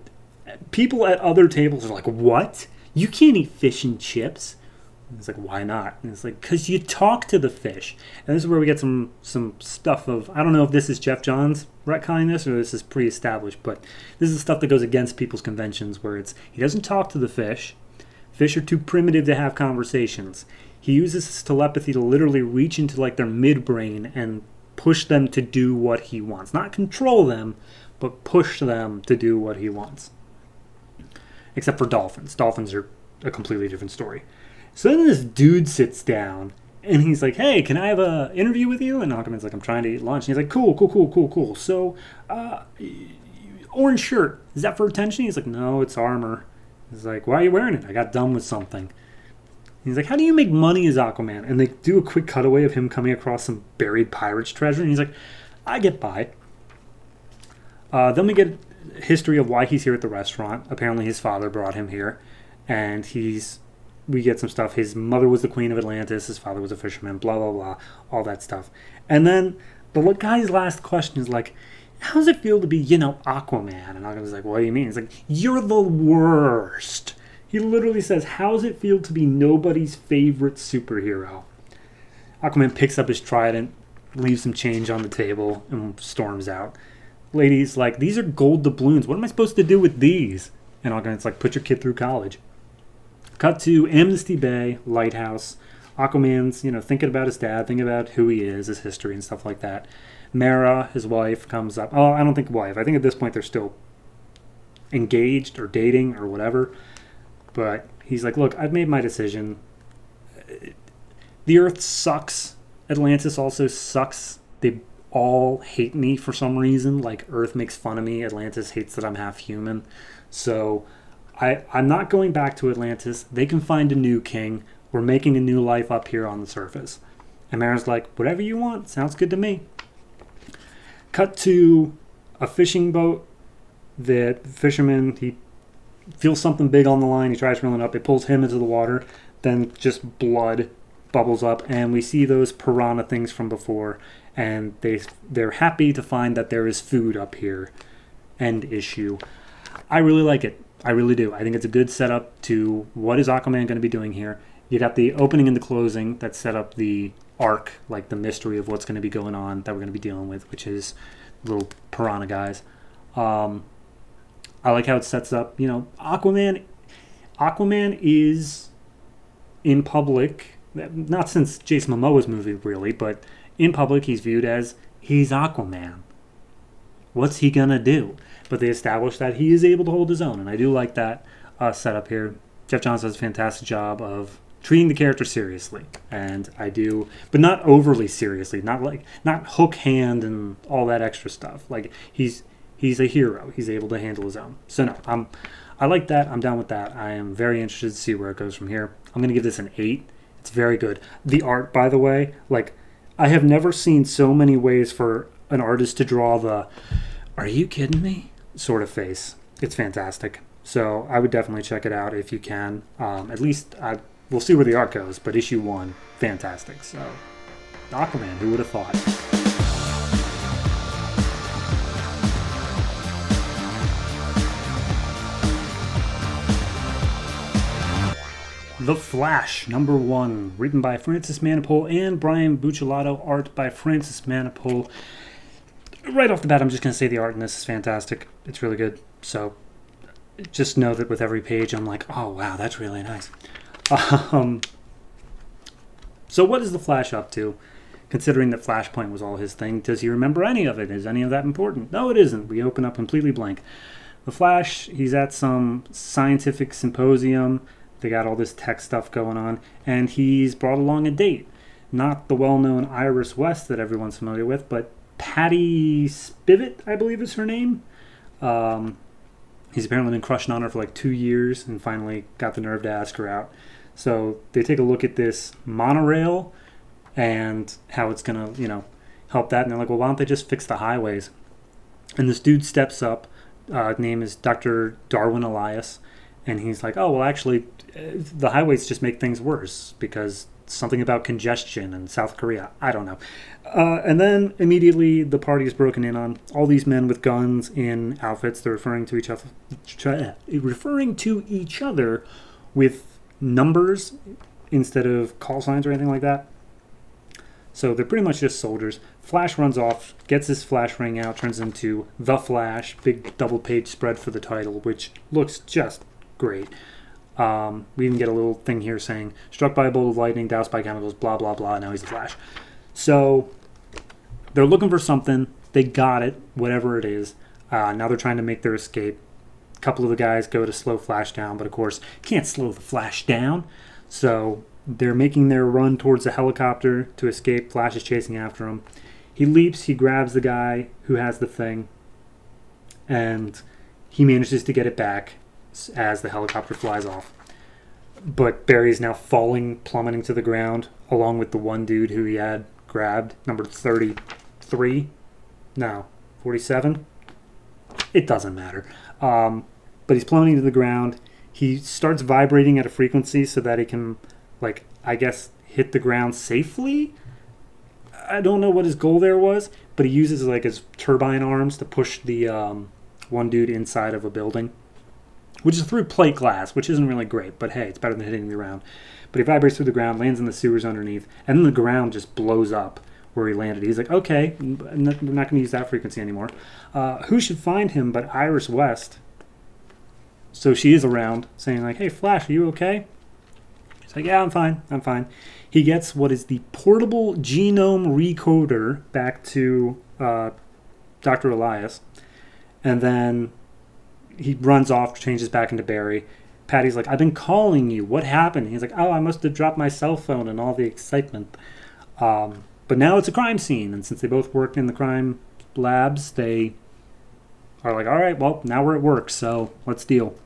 people at other tables are like, what? You can't eat fish and chips. And he's like, why not? And it's like, because you talk to the fish. And this is where we get some stuff of, I don't know if this is Geoff Johns retconning this or this is pre-established, but this is stuff that goes against people's conventions where it's, he doesn't talk to the fish. Fish are too primitive to have conversations. He uses his telepathy to literally reach into like their midbrain and push them to do what he wants. Not control them, but push them to do what he wants. Except for dolphins. Dolphins are a completely different story. So then this dude sits down and he's like, hey, can I have an interview with you? And Aquaman's like, I'm trying to eat lunch. And he's like, cool. So, orange shirt, is that for attention? He's like, no, it's armor. He's like, why are you wearing it? I got done with something. He's like, how do you make money as Aquaman? And they do a quick cutaway of him coming across some buried pirate's treasure. And he's like, I get by. Then we get history of why he's here at the restaurant. Apparently his father brought him here. And we get some stuff. His mother was the queen of Atlantis. His father was a fisherman. Blah, blah, blah. All that stuff. And then the guy's last question is like, how does it feel to be, Aquaman? And Aquaman's like, what do you mean? He's like, you're the worst. He literally says, how does it feel to be nobody's favorite superhero? Aquaman picks up his trident, leaves some change on the table, and storms out. Lady's like, these are gold doubloons. What am I supposed to do with these? And Aquaman's like, put your kid through college. Cut to Amnesty Bay, lighthouse. Aquaman's, thinking about his dad, thinking about who he is, his history, and stuff like that. Mara, his wife, comes up. Oh, I don't think wife. I think at this point they're still engaged or dating or whatever. But he's like, look, I've made my decision. The Earth sucks. Atlantis also sucks. They all hate me for some reason. Like, Earth makes fun of me. Atlantis hates that I'm half human. So I'm not going back to Atlantis. They can find a new king. We're making a new life up here on the surface. And Mara's like, whatever you want. Sounds good to me. Cut to a fishing boat. The fisherman, he feels something big on the line. He tries reeling up. It pulls him into the water. Then just blood bubbles up. And we see those piranha things from before. And they're happy to find that there is food up here. End issue. I really like it. I really do. I think it's a good setup to what is Aquaman going to be doing here. You got the opening and the closing that set up the arc, like the mystery of what's going to be going on that we're going to be dealing with, which is little piranha guys. I like how it sets up, Aquaman is in public, not since Jason Momoa's movie really, but in public he's viewed as he's Aquaman. What's he going to do? But they established that he is able to hold his own, and I do like that setup here. Geoff Johns does a fantastic job of treating the character seriously, and I do, but not overly seriously, not hook hand and all that extra stuff. Like he's a hero. He's able to handle his own. So no, I like that. I'm down with that. I am very interested to see where it goes from here. I'm gonna give this an 8. It's very good. The art, by the way, like I have never seen so many ways for an artist to draw the "Are you kidding me?" sort of face. It's fantastic. So I would definitely check it out if you can. At least we'll see where the art goes, but issue 1, fantastic. So Aquaman, who would have thought? The Flash, number 1, written by Francis Manapul and Brian Buccellato, art by Francis Manapul. Right off the bat, I'm just going to say the art in this is fantastic. It's really good. So just know that with every page, I'm like, oh, wow, that's really nice. So what is the Flash up to? Considering that Flashpoint was all his thing, does he remember any of it? Is any of that important? No, it isn't. We open up completely blank. The Flash, he's at some scientific symposium. They got all this tech stuff going on, and he's brought along a date. Not the well-known Iris West that everyone's familiar with, but Patty Spivot, I believe is her name. He's apparently been crushing on her for like 2 years and finally got the nerve to ask her out. So they take a look at this monorail and how it's going to, help that. And they're like, well, why don't they just fix the highways? And this dude steps up. Name is Dr. Darwin Elias. And he's like, oh, well, actually, the highways just make things worse because something about congestion in South Korea. I don't know. And then immediately the party is broken in on. All these men with guns in outfits. They're referring to each other with numbers instead of call signs or anything like that. So they're pretty much just soldiers. Flash runs off, gets his flash ring out, turns into The Flash. Big double page spread for the title, which looks just great. We even get a little thing here saying, struck by a bolt of lightning, doused by chemicals, blah, blah, blah. Now he's the Flash. So they're looking for something. They got it, whatever it is. Now they're trying to make their escape. A couple of the guys go to slow Flash down, but of course, can't slow the Flash down. So they're making their run towards the helicopter to escape. Flash is chasing after him. He leaps, he grabs the guy who has the thing, and he manages to get it back as the helicopter flies off. But Barry's now falling, plummeting to the ground, along with the one dude who he had grabbed, number 33. No, 47. It doesn't matter. But he's plummeting to the ground. He starts vibrating at a frequency so that he can, like, I guess, hit the ground safely. I don't know what his goal there was, but he uses like his turbine arms to push the one dude inside of a building, which is through plate glass, which isn't really great, but hey, it's better than hitting the ground. But he vibrates through the ground, lands in the sewers underneath, and then the ground just blows up where he landed. He's like, okay, we're not going to use that frequency anymore. Who should find him but Iris West? So she is around, saying like, hey, Flash, are you okay? He's like, yeah, I'm fine. He gets what is the portable genome recoder back to Dr. Elias, and then he runs off, changes back into Barry. Patty's like, I've been calling you. What happened? He's like, oh, I must have dropped my cell phone and all the excitement. But now it's a crime scene, and since they both worked in the crime labs, they are like, all right, well, now we're at work, so let's deal.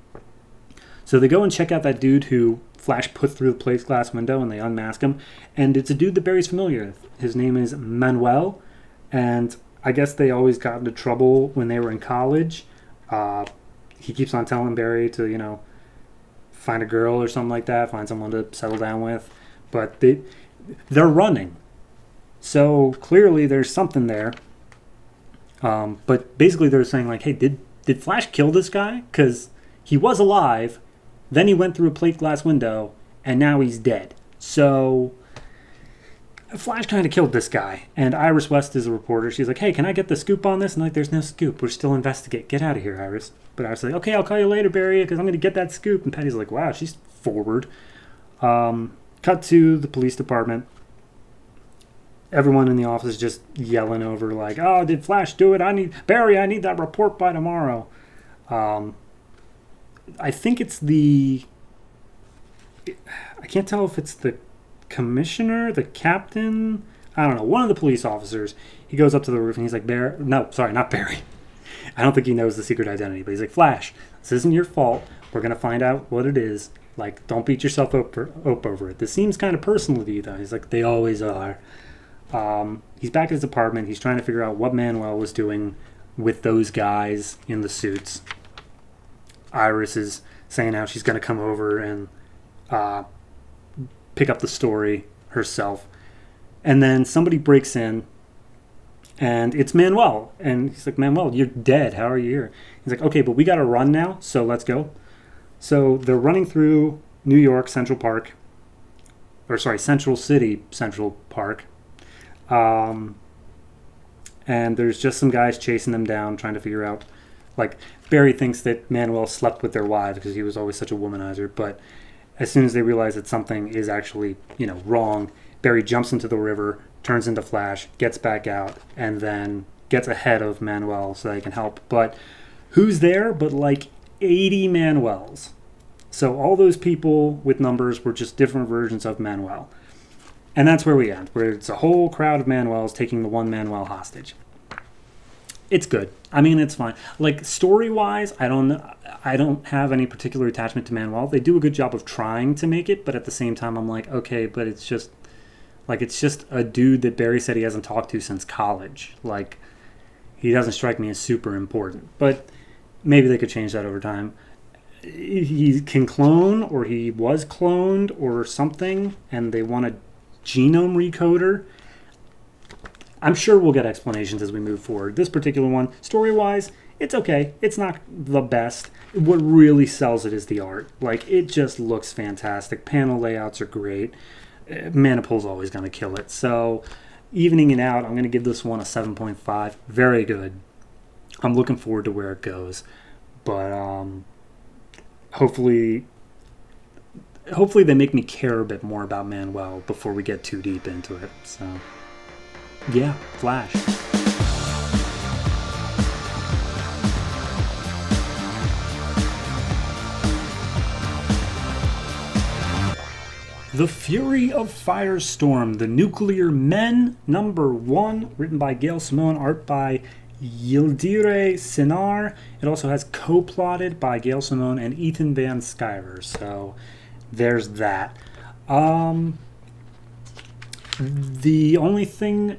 So they go and check out that dude who Flash put through the plate glass window, and they unmask him. And it's a dude that Barry's familiar with. His name is Manuel, and I guess they always got into trouble when they were in college. He keeps on telling Barry to, find a girl or something like that, find someone to settle down with. But they're running. So clearly there's something there. But basically they're saying like, hey, did Flash kill this guy? Because he was alive, then he went through a plate glass window, and now he's dead. So Flash kind of killed this guy. And Iris West is a reporter. She's like, hey, can I get the scoop on this? And like, there's no scoop. We're still investigating. Get out of here, Iris. But Iris is like, okay, I'll call you later, Barry, because I'm going to get that scoop. And Patty's like, wow, she's forward. Cut to the police department. Everyone in the office is just yelling over like, oh, did Flash do it? Barry, I need that report by tomorrow. I think it's I can't tell if it's the commissioner, the captain, I don't know, one of the police officers. He goes up to the roof and he's like, not Barry. I don't think he knows the secret identity, but he's like, Flash, this isn't your fault. We're going to find out what it is. Like, don't beat yourself up over it. This seems kind of personal to you, though. He's like, they always are. He's back at his apartment. He's trying to figure out what Manuel was doing with those guys in the suits. Iris is saying how she's going to come over and pick up the story herself. And then somebody breaks in, and it's Manuel. And he's like, Manuel, you're dead. How are you here? He's like, okay, but we got to run now, so let's go. So they're running through New York Central City Central Park. And there's just some guys chasing them down, trying to figure out, like, Barry thinks that Manuel slept with their wives because he was always such a womanizer, but as soon as they realize that something is actually, wrong, Barry jumps into the river, turns into Flash, gets back out, and then gets ahead of Manuel so they can help. But who's there but like 80 Manuels? So all those people with numbers were just different versions of Manuel. And that's where we end, where it's a whole crowd of Manuels taking the one Manuel hostage. It's good. I mean, it's fine. Like, story-wise, I don't have any particular attachment to Manuel. They do a good job of trying to make it, but at the same time, I'm like, okay, but it's just a dude that Barry said he hasn't talked to since college. Like, he doesn't strike me as super important. But maybe they could change that over time. He can clone, or he was cloned, or something, and they want a genome recoder. I'm sure we'll get explanations as we move forward. This particular one, story-wise, it's okay. It's not the best. What really sells it is the art. Like, it just looks fantastic. Panel layouts are great. Manapul's always going to kill it. So, evening it out, I'm going to give this one a 7.5. Very good. I'm looking forward to where it goes. But, hopefully they make me care a bit more about Manuel before we get too deep into it. So, yeah, Flash. The Fury of Firestorm, The Nuclear Men, #1, written by Gail, Simone, art by Yıldıray Çınar. It also has co-plotted by Gail, Simone, and Ethan Van Sciver. So there's that. The only thing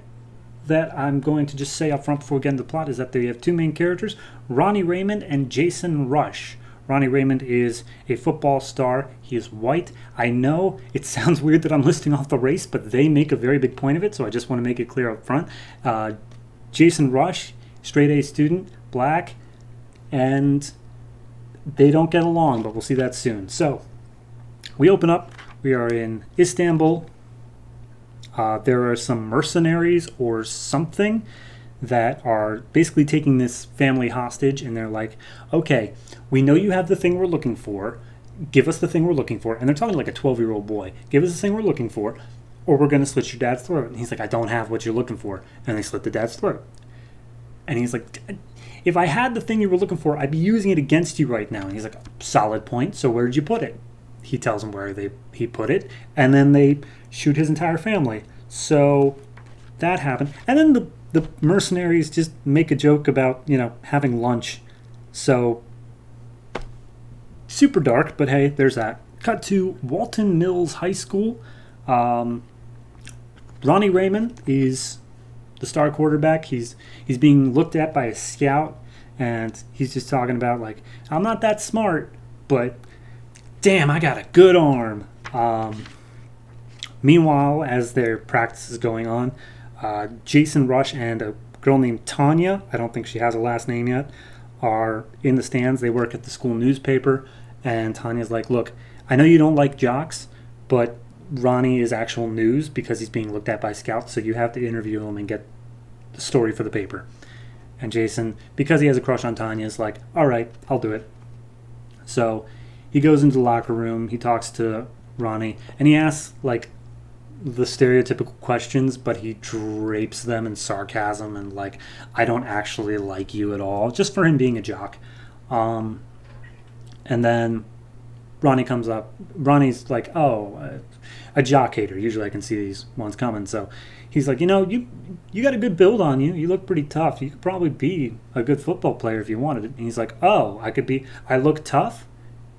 that I'm going to just say up front before we get into the plot is that they have two main characters, Ronnie Raymond and Jason Rush. Ronnie Raymond is a football star. He is white. I know it sounds weird that I'm listing off the race, but they make a very big point of it, so I just want to make it clear up front. Jason Rush, straight A student, black, and they don't get along, but we'll see that soon. So, we open up. We are in Istanbul. There are some mercenaries or something that are basically taking this family hostage, and they're like, okay, we know you have the thing we're looking for. Give us the thing we're looking for. And they're talking like a 12-year-old boy. Give us the thing we're looking for, or we're going to slit your dad's throat. And he's like, I don't have what you're looking for. And they slit the dad's throat. And he's like, if I had the thing you were looking for, I'd be using it against you right now. And he's like, solid point. So where did you put it? He tells them where he put it. And then they shoot his entire family. So that happened. And then the mercenaries just make a joke about, having lunch. So super dark, but hey, there's that. Cut to Walton Mills High School. Ronnie Raymond is the star quarterback. He's being looked at by a scout, and he's just talking about, like, I'm not that smart, but damn, I got a good arm. Meanwhile, as their practice is going on, Jason Rush and a girl named Tanya, I don't think she has a last name yet, are in the stands. They work at the school newspaper, and Tanya's like, look, I know you don't like jocks, but Ronnie is actual news because he's being looked at by scouts, so you have to interview him and get the story for the paper. And Jason, because he has a crush on Tanya, is like, all right, I'll do it. So he goes into the locker room, he talks to Ronnie, and he asks, like, the stereotypical questions, but he drapes them in sarcasm and, like, I don't actually like you at all, just for him being a jock. And then Ronnie comes up. Ronnie's like, a jock hater. Usually I can see these ones coming. So he's like, you got a good build on you. You look pretty tough. You could probably be a good football player if you wanted it. And he's like, I look tough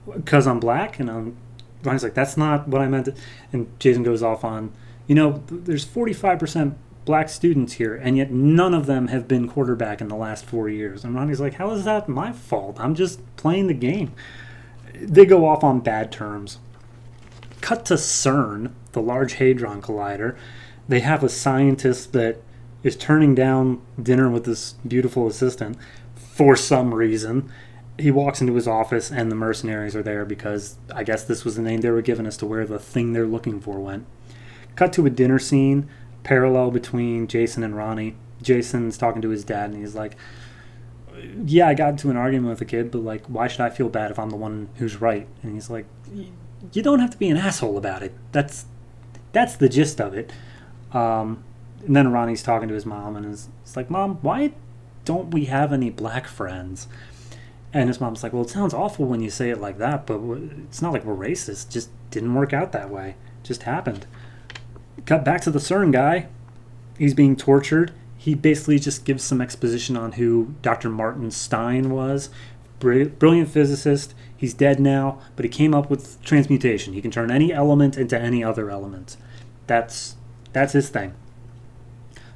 because I'm black? And Ronnie's like, that's not what I meant. And Jason goes off on, there's 45% black students here, and yet none of them have been quarterback in the last 4 years. And Ronnie's like, how is that my fault? I'm just playing the game. They go off on bad terms. Cut to CERN, the Large Hadron Collider. They have a scientist that is turning down dinner with this beautiful assistant for some reason. He walks into his office, and the mercenaries are there because I guess this was the name they were given as to where the thing they're looking for went. Cut to a dinner scene, parallel between Jason and Ronnie. Jason's talking to his dad, and he's like, yeah, I got into an argument with a kid, but, like, why should I feel bad if I'm the one who's right? And he's like, you don't have to be an asshole about it. That's the gist of it. And then Ronnie's talking to his mom, and it's like, Mom, why don't we have any black friends? And his mom's like, well, it sounds awful when you say it like that, but it's not like we're racist. It just didn't work out that way. It just happened. Cut back to the CERN guy. He's being tortured. He basically just gives some exposition on who Dr. Martin Stein was. Brilliant physicist. He's dead now, but he came up with transmutation. He can turn any element into any other element. That's his thing.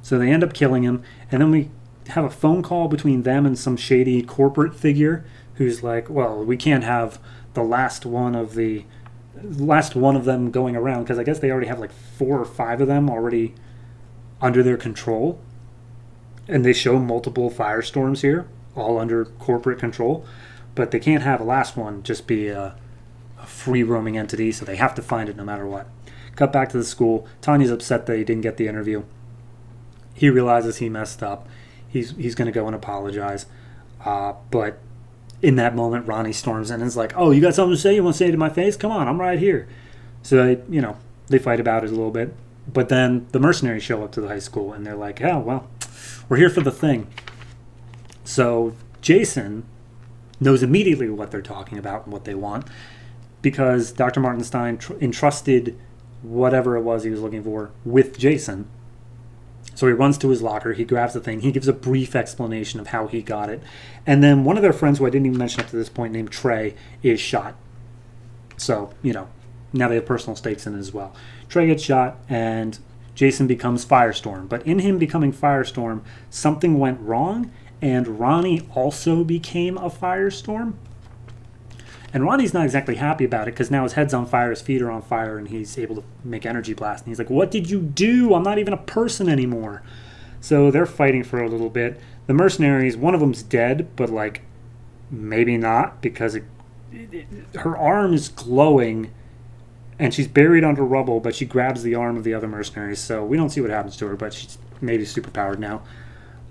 So they end up killing him, and then we have a phone call between them and some shady corporate figure who's like, well, we can't have the last one of them going around, because I guess they already have like 4 or 5 of them already under their control. And they show multiple firestorms here, all under corporate control. But they can't have a last one just be a free roaming entity, so they have to find it no matter what. Cut back to the school. Tanya's upset that he didn't get the interview. He realizes he messed up. He's going to go and apologize. But in that moment, Ronnie storms in and is like, oh, you got something to say? You want to say it to my face? Come on, I'm right here. So, they fight about it a little bit. But then the mercenaries show up to the high school, and they're like, oh, well, we're here for the thing. So Jason knows immediately what they're talking about and what they want, because Dr. Martin Stein entrusted whatever it was he was looking for with Jason. So he runs to his locker, he grabs the thing, he gives a brief explanation of how he got it, and then one of their friends, who I didn't even mention up to this point, named Trey, is shot. So, now they have personal stakes in it as well. Trey gets shot, and Jason becomes Firestorm. But in him becoming Firestorm, something went wrong, and Ronnie also became a Firestorm. And Ronnie's not exactly happy about it because now his head's on fire, his feet are on fire, and he's able to make energy blast. And he's like, what did you do? I'm not even a person anymore. So they're fighting for a little bit. The mercenaries, one of them's dead, but like maybe not because her arm is glowing and she's buried under rubble, but she grabs the arm of the other mercenaries. So we don't see what happens to her, but she's maybe superpowered now.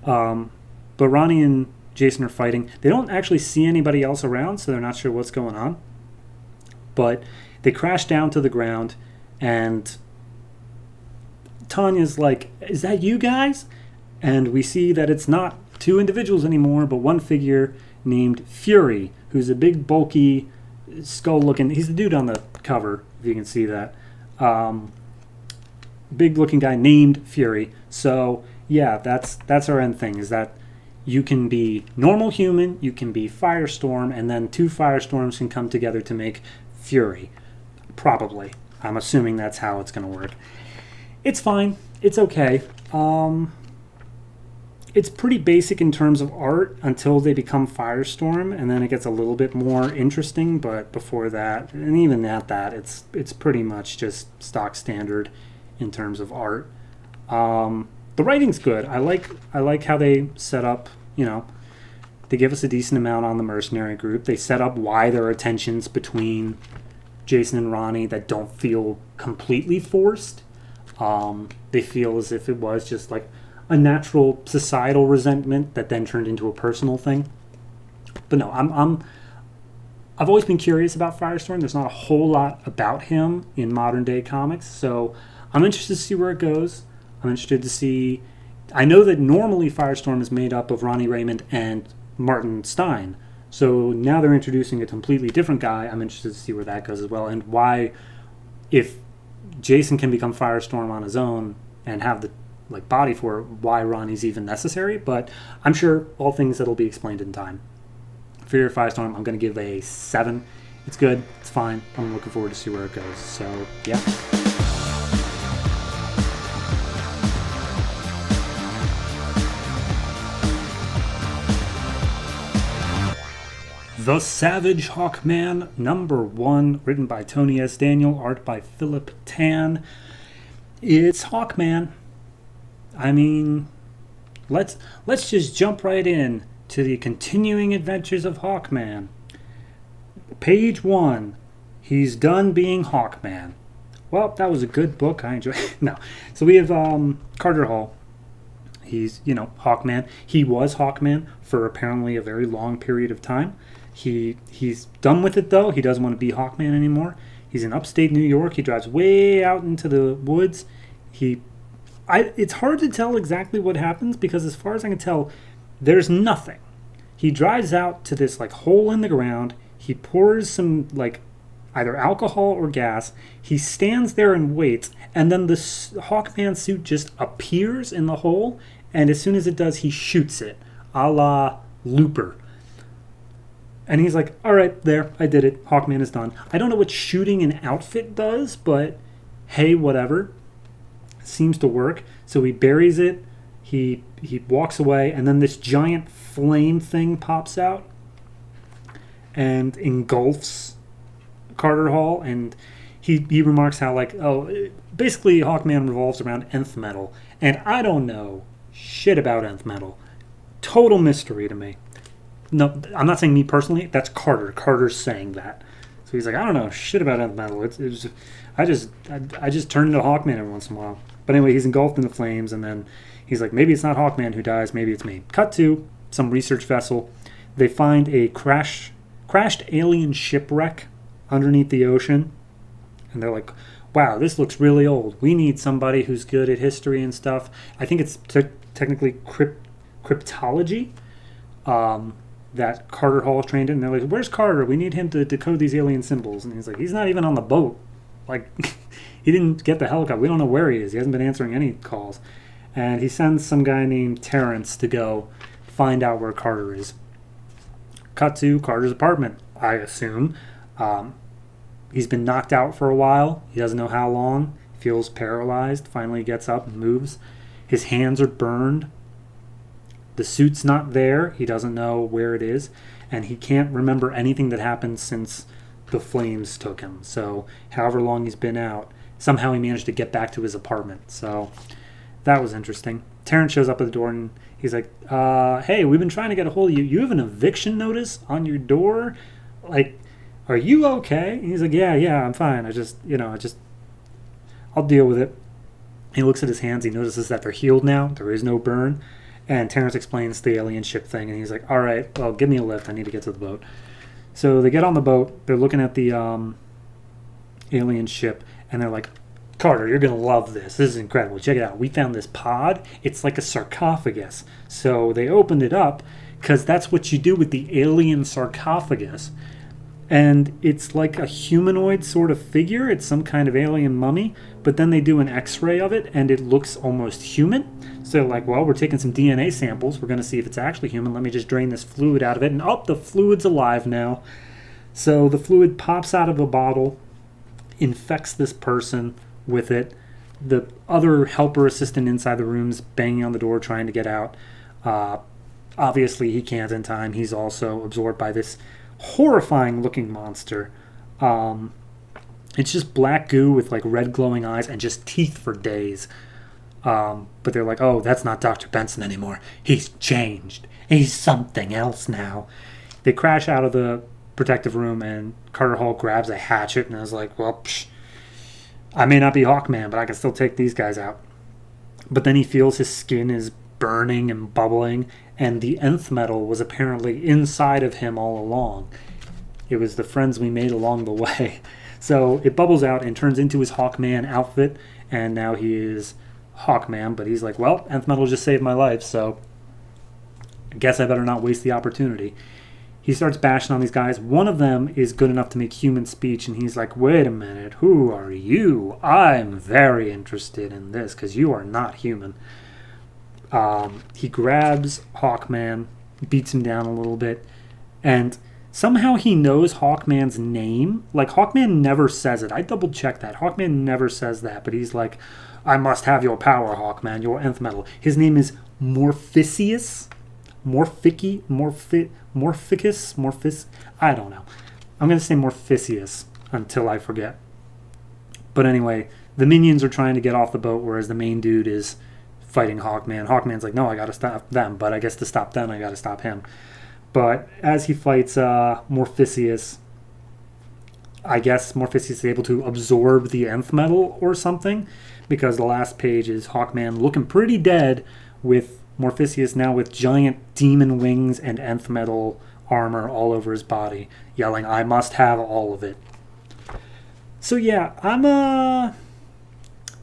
But Ronnie and Jason are fighting. They don't actually see anybody else around, so they're not sure what's going on. But they crash down to the ground, and Tanya's like, is that you guys? And we see that it's not two individuals anymore, but one figure named Fury, who's a big, bulky, skull-looking... He's the dude on the cover, if you can see that. Big-looking guy named Fury. So, yeah, that's our end thing, is that you can be normal human, you can be Firestorm, and then two Firestorms can come together to make Fury. Probably. I'm assuming that's how it's going to work. It's fine. It's okay. It's pretty basic in terms of art until they become Firestorm, and then it gets a little bit more interesting, but before that, and even at that, it's pretty much just stock standard in terms of art. The writing's good. I like how they set up, they give us a decent amount on the mercenary group. They set up why there are tensions between Jason and Ronnie that don't feel completely forced. They feel as if it was just like a natural societal resentment that then turned into a personal thing. But no, I've always been curious about Firestorm. There's not a whole lot about him in modern day comics, so I'm interested to see where it goes. I'm interested to see... I know that normally Firestorm is made up of Ronnie Raymond and Martin Stein. So now they're introducing a completely different guy. I'm interested to see where that goes as well. And why, if Jason can become Firestorm on his own and have the body for it, why Ronnie's even necessary. But I'm sure all things that'll be explained in time. For your Firestorm, I'm going to give a 7. It's good. It's fine. I'm looking forward to see where it goes. So, yeah. The Savage Hawkman, #1, written by Tony S. Daniel, art by Philip Tan. It's Hawkman. I mean, let's just jump right in to the continuing adventures of Hawkman. Page 1. He's done being Hawkman. Well, that was a good book. I enjoyed it. No. So we have Carter Hall. He's, Hawkman. He was Hawkman for apparently a very long period of time. He's done with it, though. He doesn't want to be Hawkman anymore. He's in upstate New York. He drives way out into the woods. It's hard to tell exactly what happens because as far as I can tell, there's nothing. He drives out to this hole in the ground. He pours some either alcohol or gas. He stands there and waits, and then the Hawkman suit just appears in the hole, and as soon as it does, he shoots it, a la Looper. And he's like, all right, there, I did it. Hawkman is done. I don't know what shooting an outfit does, but hey, whatever. Seems to work. So he buries it. He walks away, and then this giant flame thing pops out and engulfs Carter Hall. And he remarks how, basically Hawkman revolves around nth metal. And I don't know shit about nth metal. Total mystery to me. No, I'm not saying me personally. That's Carter. Carter's saying that. So he's like, I don't know shit about nth metal. I just turn into Hawkman every once in a while. But anyway, he's engulfed in the flames, and then he's like, maybe it's not Hawkman who dies, maybe it's me. Cut to some research vessel. They find a crashed alien shipwreck underneath the ocean, and they're like, wow, this looks really old. We need somebody who's good at history and stuff. I think it's technically cryptology. That Carter Hall is trained in. And they're like, where's Carter? We need him to decode these alien symbols. And he's like, he's not even on the boat. He didn't get the helicopter. We don't know where he is. He hasn't been answering any calls. And he sends some guy named Terrence to go find out where Carter is. Cut to Carter's apartment, I assume. He's been knocked out for a while. He doesn't know how long. Feels paralyzed. Finally gets up and moves. His hands are burned. The suit's not there. He doesn't know where it is. And he can't remember anything that happened since the flames took him. So however long he's been out, somehow he managed to get back to his apartment. So that was interesting. Terrence shows up at the door and he's like, hey, we've been trying to get a hold of you. You have an eviction notice on your door? Like, are you okay? And he's like, yeah, I'm fine. I'll deal with it. He looks at his hands. He notices that they're healed now. There is no burn. And Terrence explains the alien ship thing. And he's like, all right, well, give me a lift. I need to get to the boat. So they get on the boat. They're looking at the alien ship. And they're like, Carter, you're going to love this. This is incredible. Check it out. We found this pod. It's like a sarcophagus. So they opened it up because that's what you do with the alien sarcophagus. And it's like a humanoid sort of figure. It's some kind of alien mummy. But then they do an x-ray of it, and it looks almost human. So they're like, well, we're taking some DNA samples. We're going to see if it's actually human. Let me just drain this fluid out of it. And, the fluid's alive now. So the fluid pops out of a bottle, infects this person with it. The other helper assistant inside the room's banging on the door, trying to get out. Obviously, he can't in time. He's also absorbed by this horrifying looking monster. It's just black goo with like red glowing eyes and just teeth for days. But they're like, oh, that's not Dr. Benson anymore. He's changed. He's something else now. They crash out of the protective room and Carter Hall grabs a hatchet and is like, well, I may not be Hawkman, but I can still take these guys out. But then he feels his skin is burning and bubbling, and the nth metal was apparently inside of him all along. It was the friends we made along the way. So it bubbles out and turns into his Hawkman outfit, and now he is Hawkman, but he's like, well, nth metal just saved my life, so I guess I better not waste the opportunity. He starts bashing on these guys. One of them is good enough to make human speech, and he's like, wait a minute, who are you? I'm very interested in this, because you are not human. He grabs Hawkman, beats him down a little bit, and somehow he knows Hawkman's name. Like, Hawkman never says it. I double-checked that. Hawkman never says that, but he's like, I must have your power, Hawkman, your nth metal. His name is Morpheus? Morphicus? I don't know. I'm going to say Morpheus until I forget. But anyway, the minions are trying to get off the boat, whereas the main dude is fighting Hawkman. Hawkman's like, no, I got to stop them. But I guess to stop them, I got to stop him. But as he fights Morpheus, I guess Morpheus is able to absorb the nth metal or something, because the last page is Hawkman looking pretty dead with Morpheus now with giant demon wings and nth metal armor all over his body, yelling, I must have all of it. So yeah,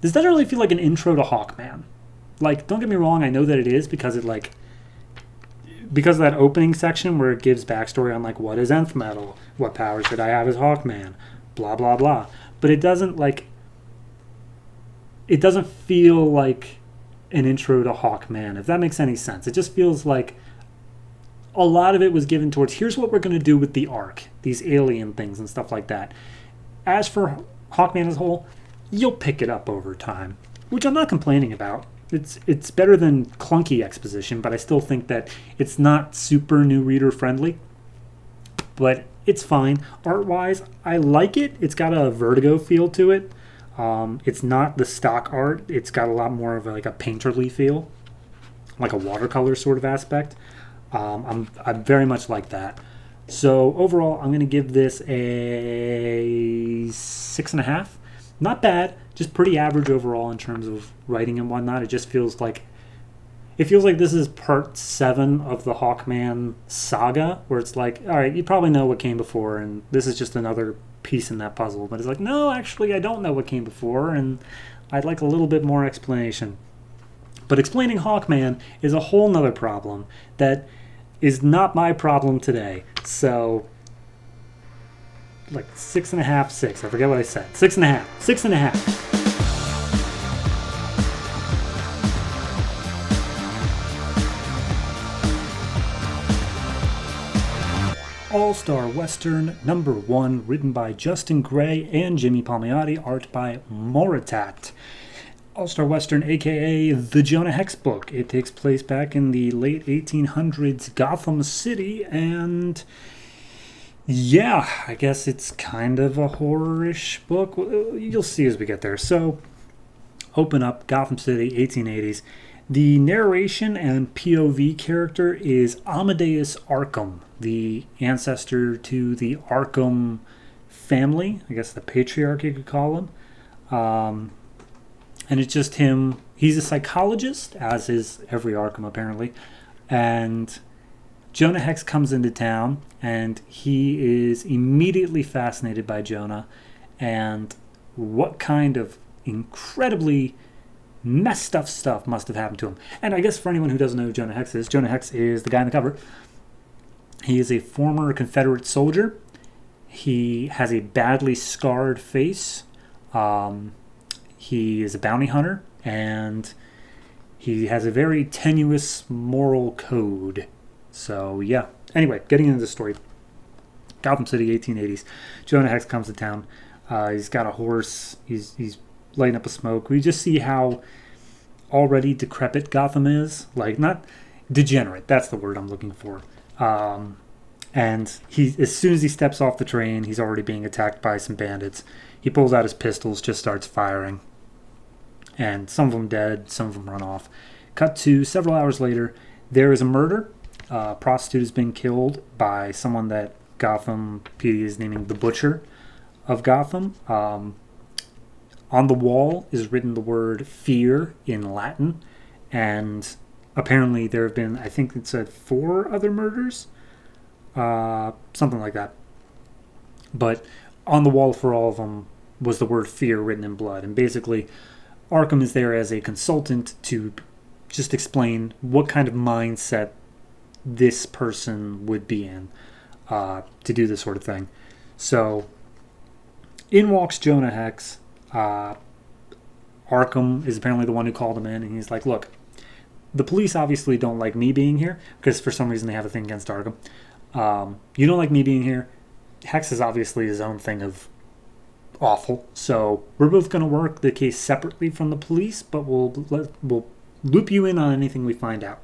this doesn't really feel like an intro to Hawkman. Like, don't get me wrong, I know that it is because of that opening section where it gives backstory on, like, what is nth metal, what powers should I have as Hawkman, blah, blah, blah. But it doesn't feel like an intro to Hawkman, if that makes any sense. It just feels like a lot of it was given towards, here's what we're going to do with the Ark, these alien things and stuff like that. As for Hawkman as a whole, you'll pick it up over time, which I'm not complaining about. It's better than clunky exposition, but I still think that it's not super new reader friendly. But it's fine. Art-wise, I like it. It's got a Vertigo feel to it. It's not the stock art. It's got a lot more of a painterly feel, like a watercolor sort of aspect. I very much like that. So overall, I'm going to give this a 6.5. Not bad, just pretty average overall in terms of writing and whatnot. It just feels like this is part 7 of the Hawkman saga, where it's like, all right, you probably know what came before, and this is just another piece in that puzzle. But it's like, no, actually, I don't know what came before, and I'd like a little bit more explanation. But explaining Hawkman is a whole nother problem that is not my problem today. So, like 6.5, 6. I forget what I said. 6.5. 6.5. All-Star Western #1, written by Justin Gray and Jimmy Palmiotti, art by Moritat. All-Star Western, aka the Jonah Hex book. It takes place back in the late 1800s Gotham City, and yeah, I guess it's kind of a horror-ish book. You'll see as we get there. So, open up, Gotham City, 1880s. The narration and POV character is Amadeus Arkham, the ancestor to the Arkham family, I guess the patriarch you could call him. And it's just him. He's a psychologist, as is every Arkham apparently. And Jonah Hex comes into town, and he is immediately fascinated by Jonah and what kind of incredibly messed up stuff must have happened to him. And I guess for anyone who doesn't know who Jonah Hex is the guy on the cover. He is a former Confederate soldier. He has a badly scarred face. He is a bounty hunter, and he has a very tenuous moral code. So, yeah. Anyway, getting into the story. Gotham City, 1880s. Jonah Hex comes to town. He's got a horse. He's lighting up a smoke. We just see how already decrepit Gotham is. Like, not degenerate. That's the word I'm looking for. And he, as soon as he steps off the train, he's already being attacked by some bandits. He pulls out his pistols, just starts firing. And some of them dead, some of them run off. Cut to several hours later, there is a murder. A prostitute has been killed by someone that Gotham PD is naming the Butcher of Gotham. On the wall is written the word fear in Latin. And apparently there have been, I think it said 4 other murders. Something like that. But on the wall for all of them was the word fear written in blood. And basically, Arkham is there as a consultant to just explain what kind of mindset this person would be in to do this sort of thing. So, in walks Jonah Hex. Arkham is apparently the one who called him in, and he's like, look, the police obviously don't like me being here, because for some reason they have a thing against Arkham. You don't like me being here. Hex is obviously his own thing of awful, so we're both going to work the case separately from the police, but we'll loop you in on anything we find out.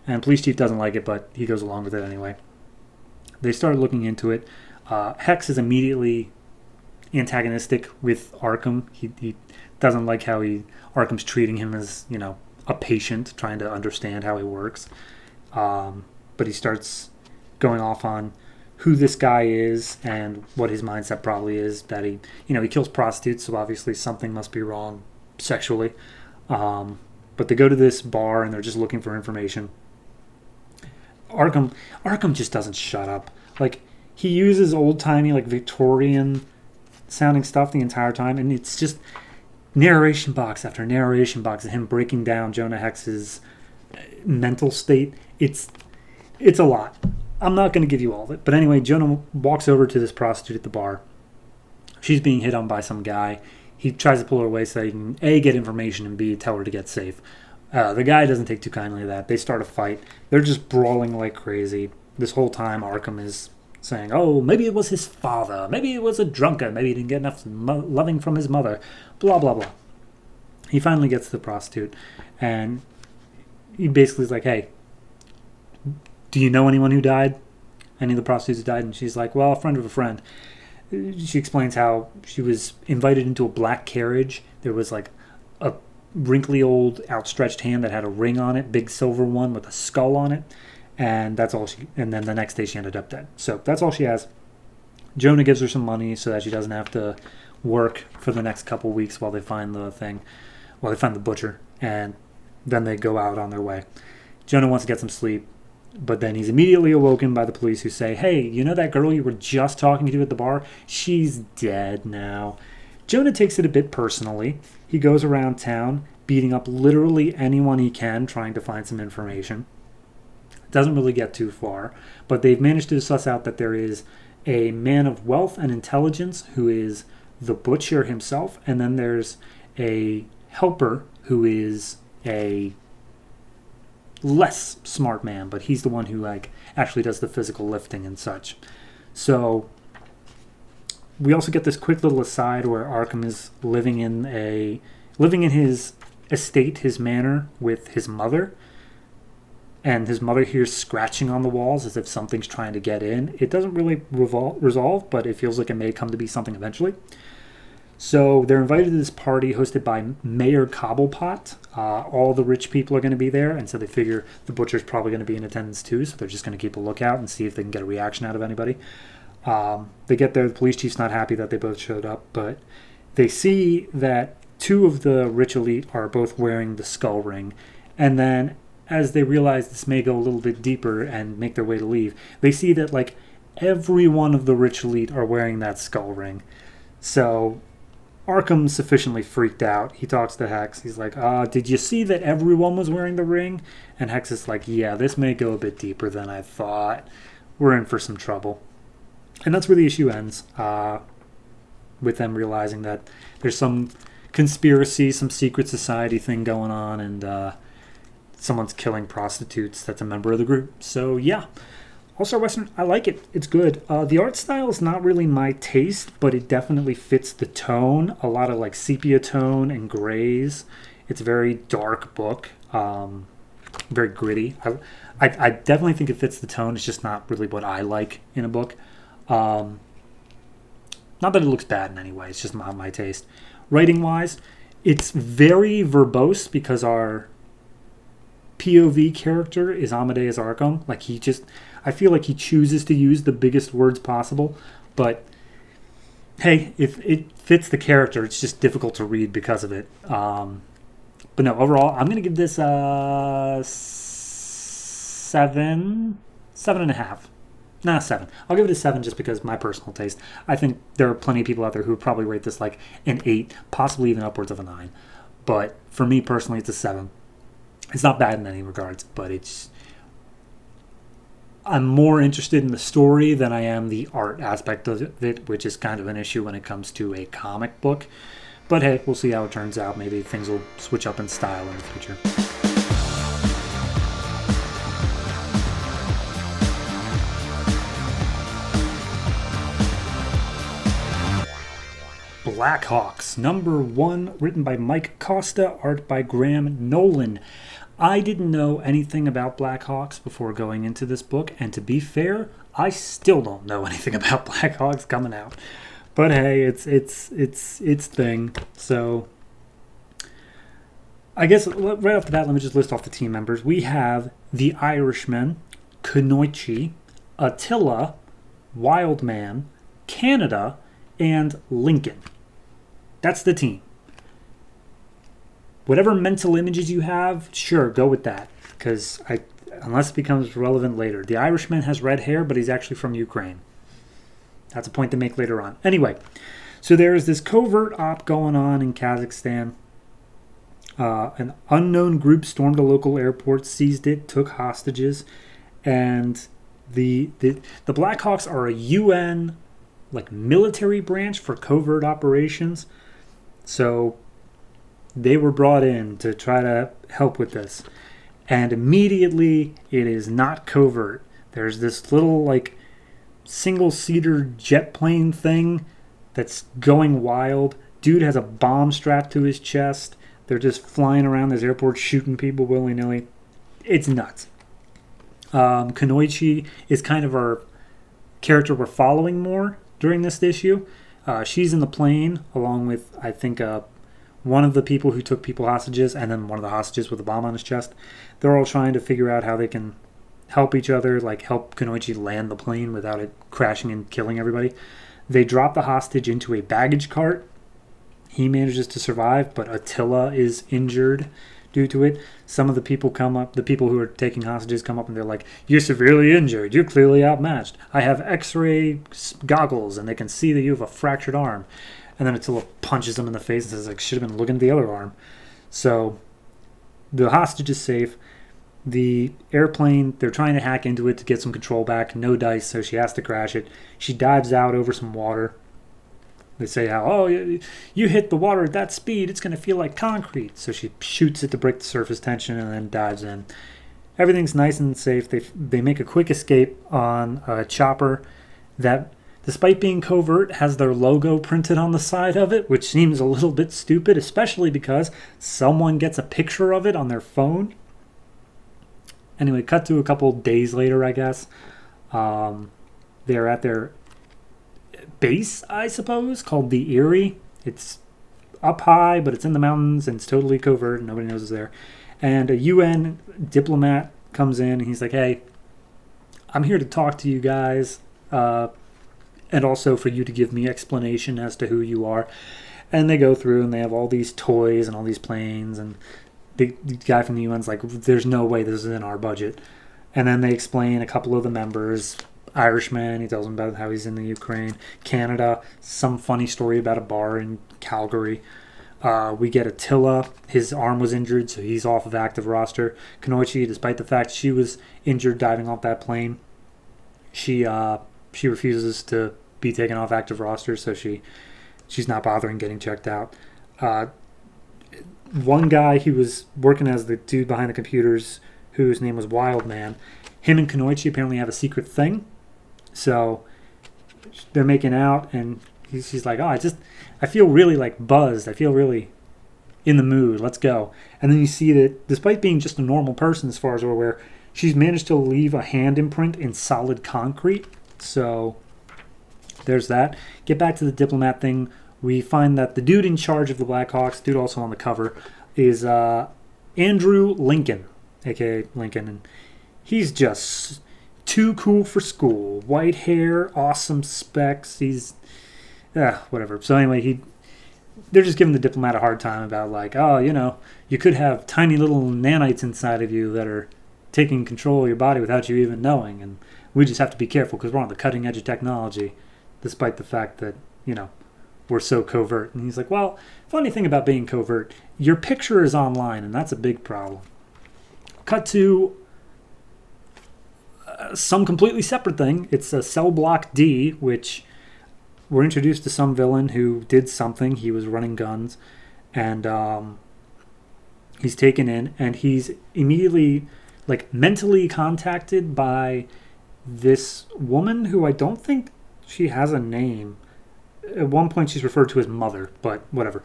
And police chief doesn't like it, but he goes along with it anyway. They start looking into it. Hex is immediately antagonistic with Arkham. He doesn't like how Arkham's treating him as, a patient, trying to understand how he works. But he starts going off on who this guy is and what his mindset probably is, that he kills prostitutes, so obviously something must be wrong sexually. But they go to this bar and they're just looking for information. Arkham just doesn't shut up. Like, he uses old-timey, like, Victorian sounding stuff the entire time, and it's just narration box after narration box of him breaking down Jonah Hex's mental state. It's a lot. I'm not going to give you all of it. But anyway, Jonah walks over to this prostitute at the bar. She's being hit on by some guy. He tries to pull her away so that he can A, get information, and B, tell her to get safe. The guy doesn't take too kindly to that. They start a fight. They're just brawling like crazy. This whole time, Arkham is saying, oh, maybe it was his father. Maybe it was a drunkard. Maybe he didn't get enough loving from his mother. Blah, blah, blah. He finally gets to the prostitute, and he basically is like, hey, do you know anyone who died? Any of the prostitutes who died? And she's like, well, a friend of a friend. She explains how she was invited into a black carriage. There was like a wrinkly old outstretched hand that had a ring on it, big silver one with a skull on it. And that's all and then the next day she ended up dead. So that's all she has. Jonah gives her some money so that she doesn't have to work for the next couple weeks while they find the butcher. And then they go out on their way. Jonah wants to get some sleep, but then he's immediately awoken by the police, who say, hey, you know that girl you were just talking to at the bar? She's dead now. Jonah takes it a bit personally. He goes around town beating up literally anyone he can, trying to find some information. Doesn't really get too far, but they've managed to suss out that there is a man of wealth and intelligence who is the butcher himself, and then there's a helper who is a less smart man, but he's the one who actually does the physical lifting and such. So we also get this quick little aside where Arkham is living in his estate, his manor, with his mother. And his mother hears scratching on the walls as if something's trying to get in. It doesn't really resolve, but it feels like it may come to be something eventually. So they're invited to this party hosted by Mayor Cobblepot. All the rich people are going to be there, and so they figure the butcher's probably going to be in attendance too, so they're just going to keep a lookout and see if they can get a reaction out of anybody. They get there, the police chief's not happy that they both showed up, but they see that two of the rich elite are both wearing the skull ring, and then as they realize this may go a little bit deeper and make their way to leave, they see that like every one of the rich elite are wearing that skull ring. So Arkham's sufficiently freaked out. He talks to Hex. He's like, did you see that everyone was wearing the ring? And Hex is like, yeah, this may go a bit deeper than I thought. We're in for some trouble. And that's where the issue ends, with them realizing that there's some conspiracy, some secret society thing going on, and someone's killing prostitutes that's a member of the group. So, yeah. All-Star Western, I like it. It's good. The art style is not really my taste, but it definitely fits the tone. A lot of like sepia tone and grays. It's a very dark book. Very gritty. I definitely think it fits the tone. It's just not really what I like in a book. Not that it looks bad in any way. It's just not my taste. Writing-wise, it's very verbose because our POV character is Amadeus Arkham. Like I feel like he chooses to use the biggest words possible, but hey, if it fits the character, it's just difficult to read because of it. But no, overall, I'm going to give this 7.5. Nah, 7. I'll give it a 7 just because my personal taste. I think there are plenty of people out there who would probably rate this like an 8, possibly even upwards of a 9. But for me personally, it's a 7. It's not bad in any regards, but I'm more interested in the story than I am the art aspect of it, which is kind of an issue when it comes to a comic book. But hey, we'll see how it turns out. Maybe things will switch up in style in the future. Blackhawks, number 1, written by Mike Costa, art by Graham Nolan. I didn't know anything about Blackhawks before going into this book, and to be fair, I still don't know anything about Blackhawks coming out. But hey, it's thing. So I guess right off the bat, let me just list off the team members. We have the Irishman, Kunoichi, Attila, Wildman, Canada, and Lincoln. That's the team. Whatever mental images you have, sure, go with that. Because unless it becomes relevant later. The Irishman has red hair, but he's actually from Ukraine. That's a point to make later on. Anyway, so there's this covert op going on in Kazakhstan. An unknown group stormed a local airport, seized it, took hostages, and the Blackhawks are a UN like military branch for covert operations. So they were brought in to try to help with this. And immediately it is not covert. There's this little like single-seater jet plane thing that's going wild. Dude has a bomb strapped to his chest. They're just flying around this airport shooting people willy-nilly. It's nuts. Kunoichi is kind of our character we're following more during this issue. She's in the plane along with, I think, one of the people who took people hostages, and then one of the hostages with a bomb on his chest. They're all trying to figure out how they can help each other, like help Kunoichi land the plane without it crashing and killing everybody. They drop the hostage into a baggage cart. He manages to survive, but Attila is injured due to it. Some of the people come up, the people who are taking hostages come up and they're like, "You're severely injured. You're clearly outmatched. I have x-ray goggles and they can see that you have a fractured arm." And then Attila punches him in the face and says, like, should have been looking at the other arm. So the hostage is safe. The airplane, they're trying to hack into it to get some control back. No dice, so she has to crash it. She dives out over some water. They say how, oh, you hit the water at that speed, it's going to feel like concrete. So she shoots it to break the surface tension and then dives in. Everything's nice and safe. They make a quick escape on a chopper that, despite being covert, has their logo printed on the side of it, which seems a little bit stupid, especially because someone gets a picture of it on their phone. Anyway, cut to a couple days later, I guess. They're at their base, I suppose, called the Erie. It's up high, but it's in the mountains, and it's totally covert, and nobody knows it's there. And a UN diplomat comes in, and he's like, hey, I'm here to talk to you guys, and also for you to give me explanation as to who you are. And they go through, and they have all these toys and all these planes, and the guy from the UN's like, there's no way this is in our budget. And then they explain a couple of the members. Irishman, he tells them about how he's in the Ukraine. Canada, some funny story about a bar in Calgary. We get Attila. His arm was injured, so he's off of active roster. Kenoichi, despite the fact she was injured diving off that plane, she refuses to be taken off active roster, so she's not bothering getting checked out. One guy, he was working as the dude behind the computers, whose name was Wildman. Him and Kenoichi apparently have a secret thing. So they're making out, and she's like, I feel really like buzzed. I feel really in the mood. Let's go. And then you see that despite being just a normal person as far as we're aware, she's managed to leave a hand imprint in solid concrete. So there's that. Get back to the diplomat thing. We find that the dude in charge of the Blackhawks, dude also on the cover, is Andrew Lincoln, a.k.a. Lincoln. And he's just too cool for school. White hair, awesome specs. He's whatever. So anyway, they're just giving the diplomat a hard time about like, you could have tiny little nanites inside of you that are taking control of your body without you even knowing, and we just have to be careful because we're on the cutting edge of technology, despite the fact that we're so covert. And he's like, well, funny thing about being covert, your picture is online, and that's a big problem. Cut to some completely separate thing. It's a cell block D, which we're introduced to some villain who did something. He was running guns, and he's taken in, and he's immediately mentally contacted by this woman who I don't think she has a name. At one point she's referred to as mother, but whatever.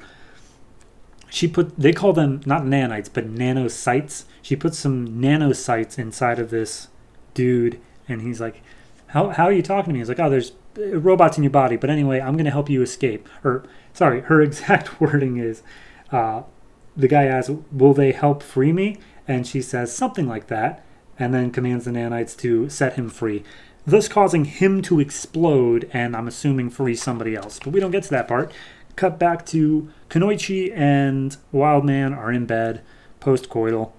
They call them not nanites, but nanocytes. She puts some nanocytes inside of this dude, and he's like, how are you talking to me? He's like, there's robots in your body, but anyway, I'm going to help you escape. Her exact wording is, the guy asks, will they help free me? And she says something like that, and then commands the nanites to set him free, thus causing him to explode, and I'm assuming free somebody else. But we don't get to that part. Cut back to Kenoichi and Wildman are in bed, post-coital.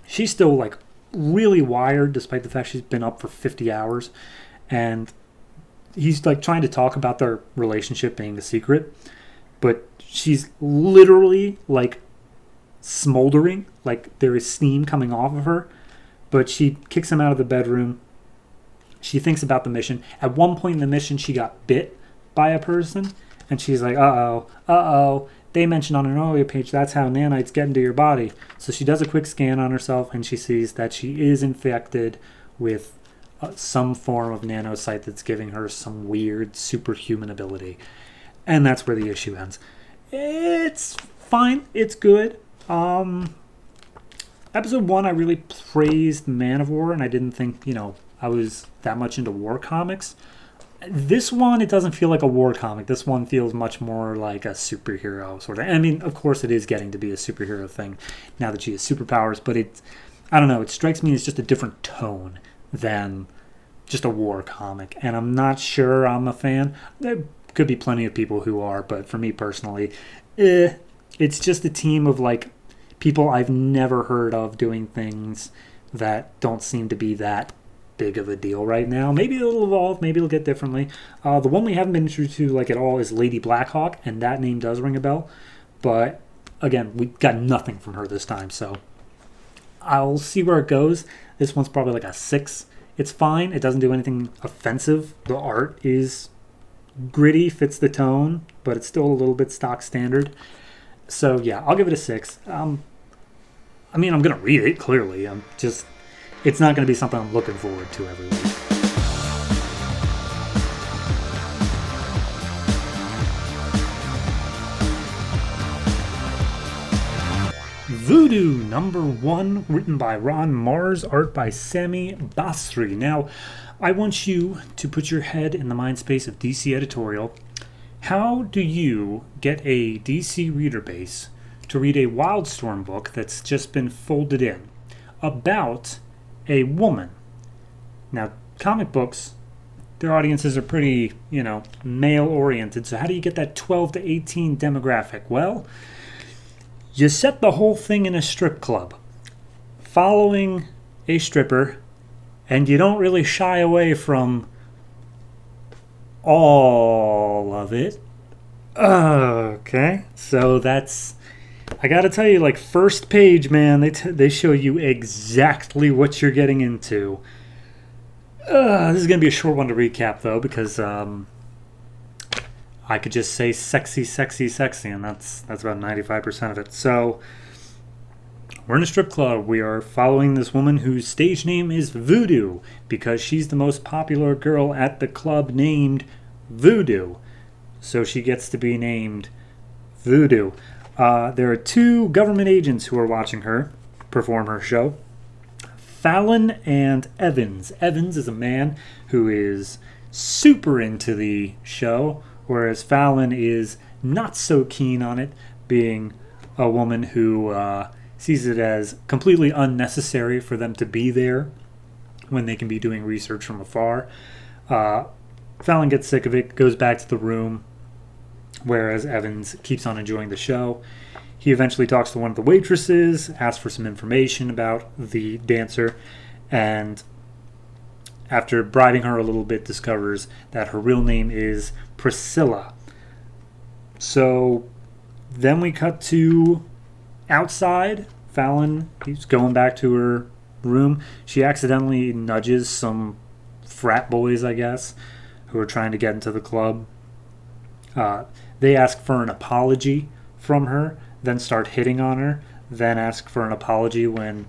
She's still really wired, despite the fact she's been up for 50 hours. And he's trying to talk about their relationship being a secret. But she's literally smoldering. There is steam coming off of her. But she kicks him out of the bedroom. She thinks about the mission. At one point in the mission, she got bit by a person. And she's like, uh-oh. They mentioned on an earlier page that's how nanites get into your body. So she does a quick scan on herself, and she sees that she is infected with some form of nanocyte that's giving her some weird superhuman ability. And that's where the issue ends. It's fine. It's good. Episode 1, I really praised Man of War, and I didn't think, I was that much into war comics. This one, it doesn't feel like a war comic. This one feels much more like a superhero sort of. I mean, of course, it is getting to be a superhero thing now that she has superpowers, but I don't know, it strikes me as just a different tone than just a war comic, and I'm not sure I'm a fan. There could be plenty of people who are, but for me personally, it's just a team of people I've never heard of doing things that don't seem to be that big of a deal right now. Maybe it'll evolve, maybe it'll get differently. The one we haven't been introduced to at all is Lady Blackhawk, and that name does ring a bell, but again, we got nothing from her this time, so I'll see where it goes. This one's probably a 6. It's fine. It doesn't do anything offensive. The art is gritty, fits the tone, but it's still a little bit stock standard. So yeah, I'll give it a 6. I'm going to read it, clearly. it's not going to be something I'm looking forward to every week. Voodoo #1, written by Ron Marz, art by Sami Basri. Now, I want you to put your head in the mind space of DC editorial. How do you get a DC reader base to read a Wildstorm book that's just been folded in about a woman? Now, comic books, their audiences are pretty, male-oriented, so how do you get that 12 to 18 demographic? Well, you set the whole thing in a strip club, following a stripper, and you don't really shy away from all of it. Okay, so that's, I gotta tell you, first page, man, they show you exactly what you're getting into. This is gonna be a short one to recap, though, because I could just say sexy, sexy, sexy, and that's about 95% of it. So, we're in a strip club. We are following this woman whose stage name is Voodoo, because she's the most popular girl at the club named Voodoo. So she gets to be named Voodoo. There are 2 government agents who are watching her perform her show. Fallon and Evans. Evans is a man who is super into the show, whereas Fallon is not so keen on it, being a woman who sees it as completely unnecessary for them to be there when they can be doing research from afar. Fallon gets sick of it, goes back to the room, whereas Evans keeps on enjoying the show. He eventually talks to one of the waitresses, asks for some information about the dancer, and after bribing her a little bit, discovers that her real name is Priscilla. So then we cut to outside. Fallon, he's going back to her room. She accidentally nudges some frat boys, I guess, who are trying to get into the club. They ask for an apology from her, then start hitting on her, then ask for an apology when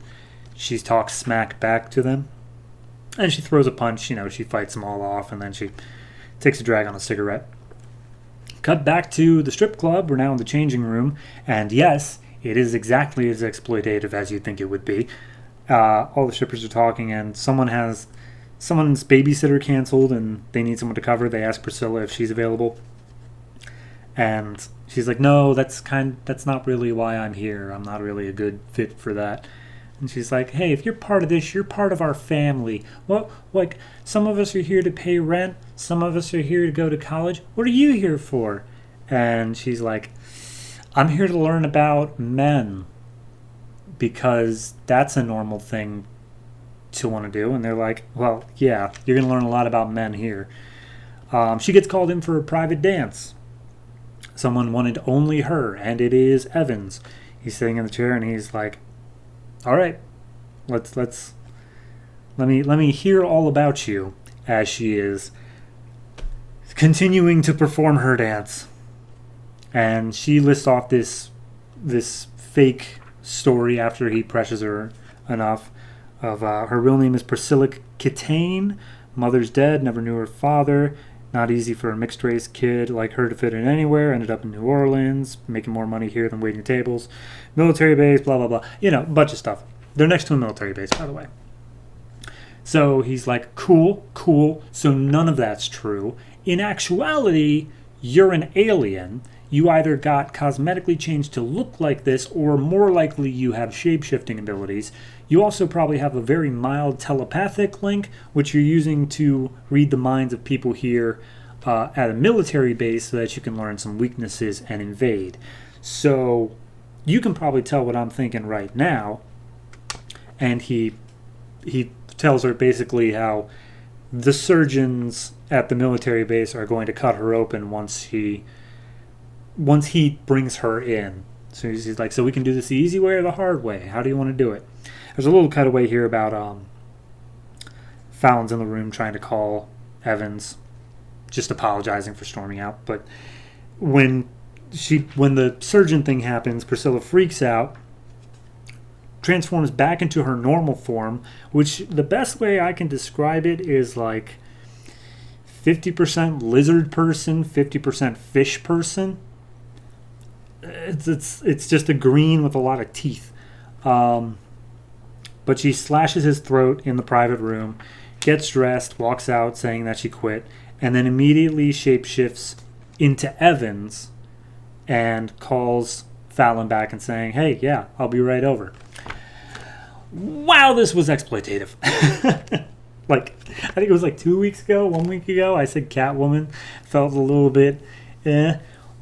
she talks smack back to them. And she throws a punch, she fights them all off, and then she takes a drag on a cigarette. Cut back to the strip club. We're now in the changing room, and yes, it is exactly as exploitative as you'd think it would be. All the strippers are talking, and someone's babysitter canceled, and they need someone to cover. They ask Priscilla if she's available, and she's like, "No, that's not really why I'm here. I'm not really a good fit for that." And she's like, "Hey, if you're part of this, you're part of our family. Well, some of us are here to pay rent. Some of us are here to go to college. What are you here for?" And she's like, "I'm here to learn about men, because that's a normal thing to want to do." And they're like, "Well, yeah, you're going to learn a lot about men here." She gets called in for a private dance. Someone wanted only her, and it is Evans. He's sitting in the chair, and he's like, "All right, let me hear all about you," as she is continuing to perform her dance. And she lists off this fake story after he pressures her enough of her real name is Priscilla Kitane, mother's dead, never knew her father, not easy for a mixed race kid like her to fit in anywhere, ended up in New Orleans, making more money here than waiting tables, military base, blah, blah, blah. A bunch of stuff. They're next to a military base, by the way. So he's like, cool. So none of that's true. In actuality, you're an alien. You either got cosmetically changed to look like this, or more likely you have shape-shifting abilities. You also probably have a very mild telepathic link, which you're using to read the minds of people here at a military base so that you can learn some weaknesses and invade. So you can probably tell what I'm thinking right now. And he tells her basically how the surgeons at the military base are going to cut her open once he brings her in. So he's like, "So we can do this the easy way or the hard way? How do you want to do it?" There's a little cutaway here about Fallon's in the room trying to call Evans, just apologizing for storming out. But when the surgeon thing happens, Priscilla freaks out, transforms back into her normal form, which the best way I can describe it is like 50% lizard person, 50% fish person. It's just a green with a lot of teeth. But she slashes his throat in the private room, gets dressed, walks out saying that she quit, and then immediately shapeshifts into Evans and calls Fallon back and saying, hey, yeah, I'll be right over. Wow, this was exploitative. Like, I think it was like 2 weeks ago, 1 week ago, I said Catwoman felt a little bit,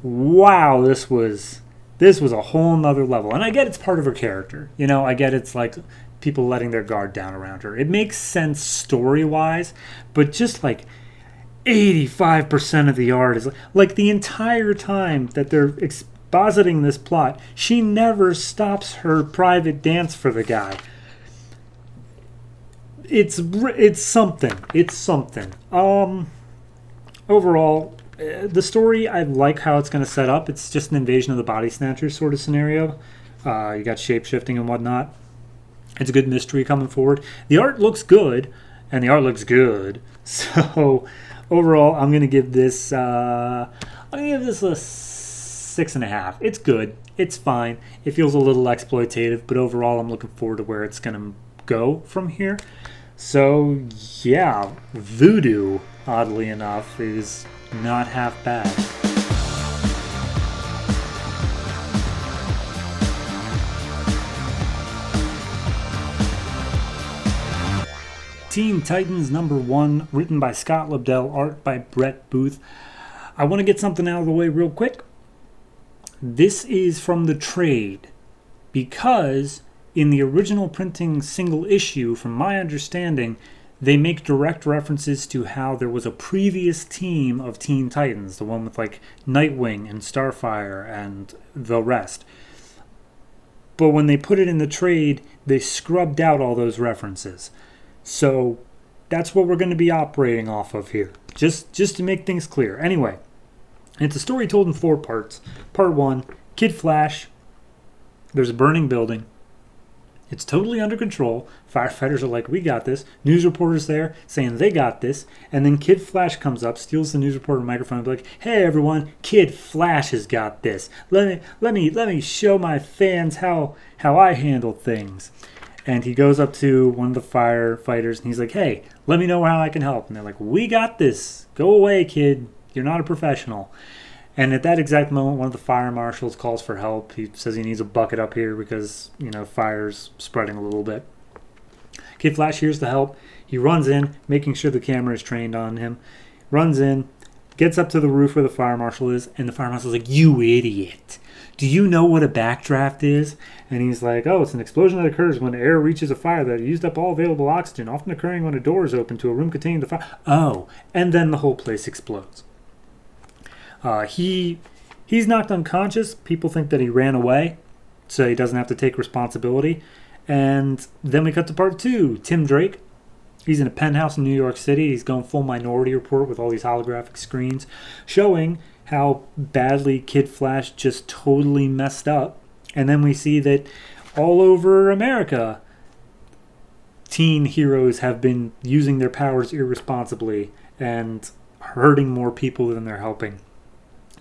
Wow, this was a whole nother level. And I get it's part of her character. You know, I get it's like people letting their guard down around her. It makes sense story-wise, but just like 85% of the art is like the entire time that they're expositing this plot, she never stops her private dance for the guy. It's something. It's something. Overall, the story, I like how it's going to set up. It's just an invasion of the body snatchers sort of scenario. You got shape-shifting and whatnot. It's a good mystery coming forward. The art looks good, and the art looks good. So, overall, I'm going to give this a 6.5. It's good. It's fine. It feels a little exploitative, but overall, I'm looking forward to where it's going to go from here. So, yeah, Voodoo, oddly enough, is not half bad. Teen Titans #1, written by Scott Lobdell, art by Brett Booth. I want to get something out of the way real quick. This is from the trade, because in the original printing single issue, from my understanding, they make direct references to how there was a previous team of Teen Titans, the one with like Nightwing and Starfire and the rest. But when they put it in the trade, they scrubbed out all those references. So that's what we're going to be operating off of here, just to make things clear. Anyway, it's a story told in 4 parts. Part 1, Kid Flash. There's a burning building. It's totally under control. Firefighters are like, we got this. News reporters there saying they got this. And then Kid Flash comes up, steals the news reporter microphone and be like, hey everyone, Kid Flash has got this. Let me show my fans how I handle things. And he goes up to one of the firefighters and he's like, hey, let me know how I can help. And they're like, we got this. Go away, kid. You're not a professional. And at that exact moment, one of the fire marshals calls for help. He says he needs a bucket up here because, fire's spreading a little bit. Kid Flash hears the help. He runs in, making sure the camera is trained on him. Runs in, gets up to the roof where the fire marshal is, and the fire marshal's like, you idiot. Do you know what a backdraft is? And he's like, oh, it's an explosion that occurs when air reaches a fire that used up all available oxygen, often occurring when a door is open to a room containing the fire. Oh, and then the whole place explodes. He's knocked unconscious. People think that he ran away, so he doesn't have to take responsibility. And then we cut to part 2. Tim Drake. He's in a penthouse in New York City. He's going full Minority Report with all these holographic screens showing how badly Kid Flash just totally messed up. And then we see that all over America, teen heroes have been using their powers irresponsibly and hurting more people than they're helping.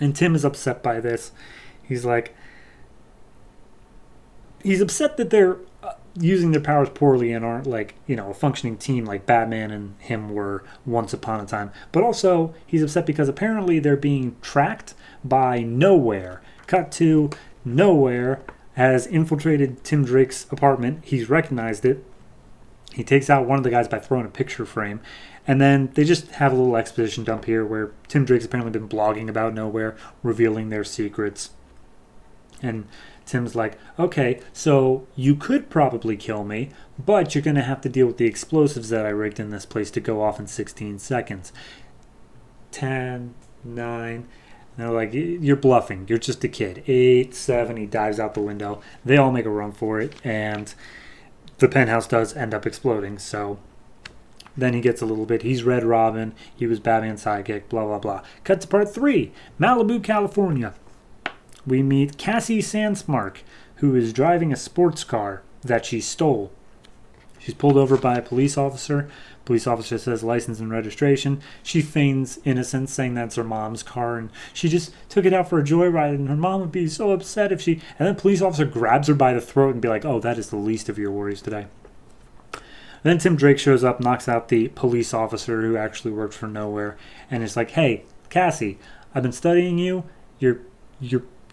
And Tim is upset by this. He's upset that they're using their powers poorly and aren't like, a functioning team like Batman and him were once upon a time. But also, he's upset because apparently they're being tracked by Nowhere. Cut to Nowhere has infiltrated Tim Drake's apartment. He's recognized it. He takes out one of the guys by throwing a picture frame. And then they just have a little exposition dump here where Tim Drake's apparently been blogging about Nowhere, revealing their secrets. And Tim's like, okay, so you could probably kill me, but you're going to have to deal with the explosives that I rigged in this place to go off in 16 seconds. 10, 9, and they're like, you're bluffing. You're just a kid. 8, 7, he dives out the window. They all make a run for it, and the penthouse does end up exploding, so then he gets a little bit. He's Red Robin. He was Batman's sidekick, blah, blah, blah. Cut to part 3, Malibu, California. We meet Cassie Sandsmark, who is driving a sports car. that she stole. She's pulled over by a police officer. Police officer says license and registration. She feigns innocence, saying that's her mom's car, and she just took it out for a joyride, and her mom would be so upset if she... And then police officer grabs her by the throat and be like, oh, that is the least of your worries today. Then Tim Drake shows up, knocks out the police officer who actually worked for Nowhere, and is like, hey, Cassie, I've been studying you. Your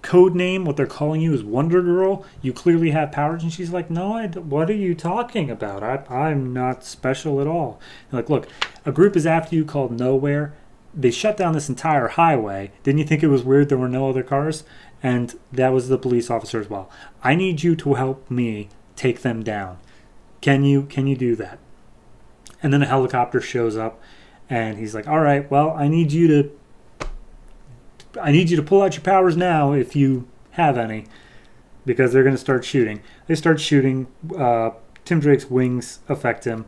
code name, what they're calling you, is Wonder Girl. You clearly have powers. And she's like, no, what are you talking about? I'm not special at all. They're like, look, a group is after you called Nowhere. They shut down this entire highway. Didn't you think it was weird there were no other cars? And that was the police officer as well. I need you to help me take them down. Can you do that? And then a helicopter shows up, and he's like, all right, well, I need you to pull out your powers now, if you have any, because they're going to start shooting. They start shooting. Tim Drake's wings affect him,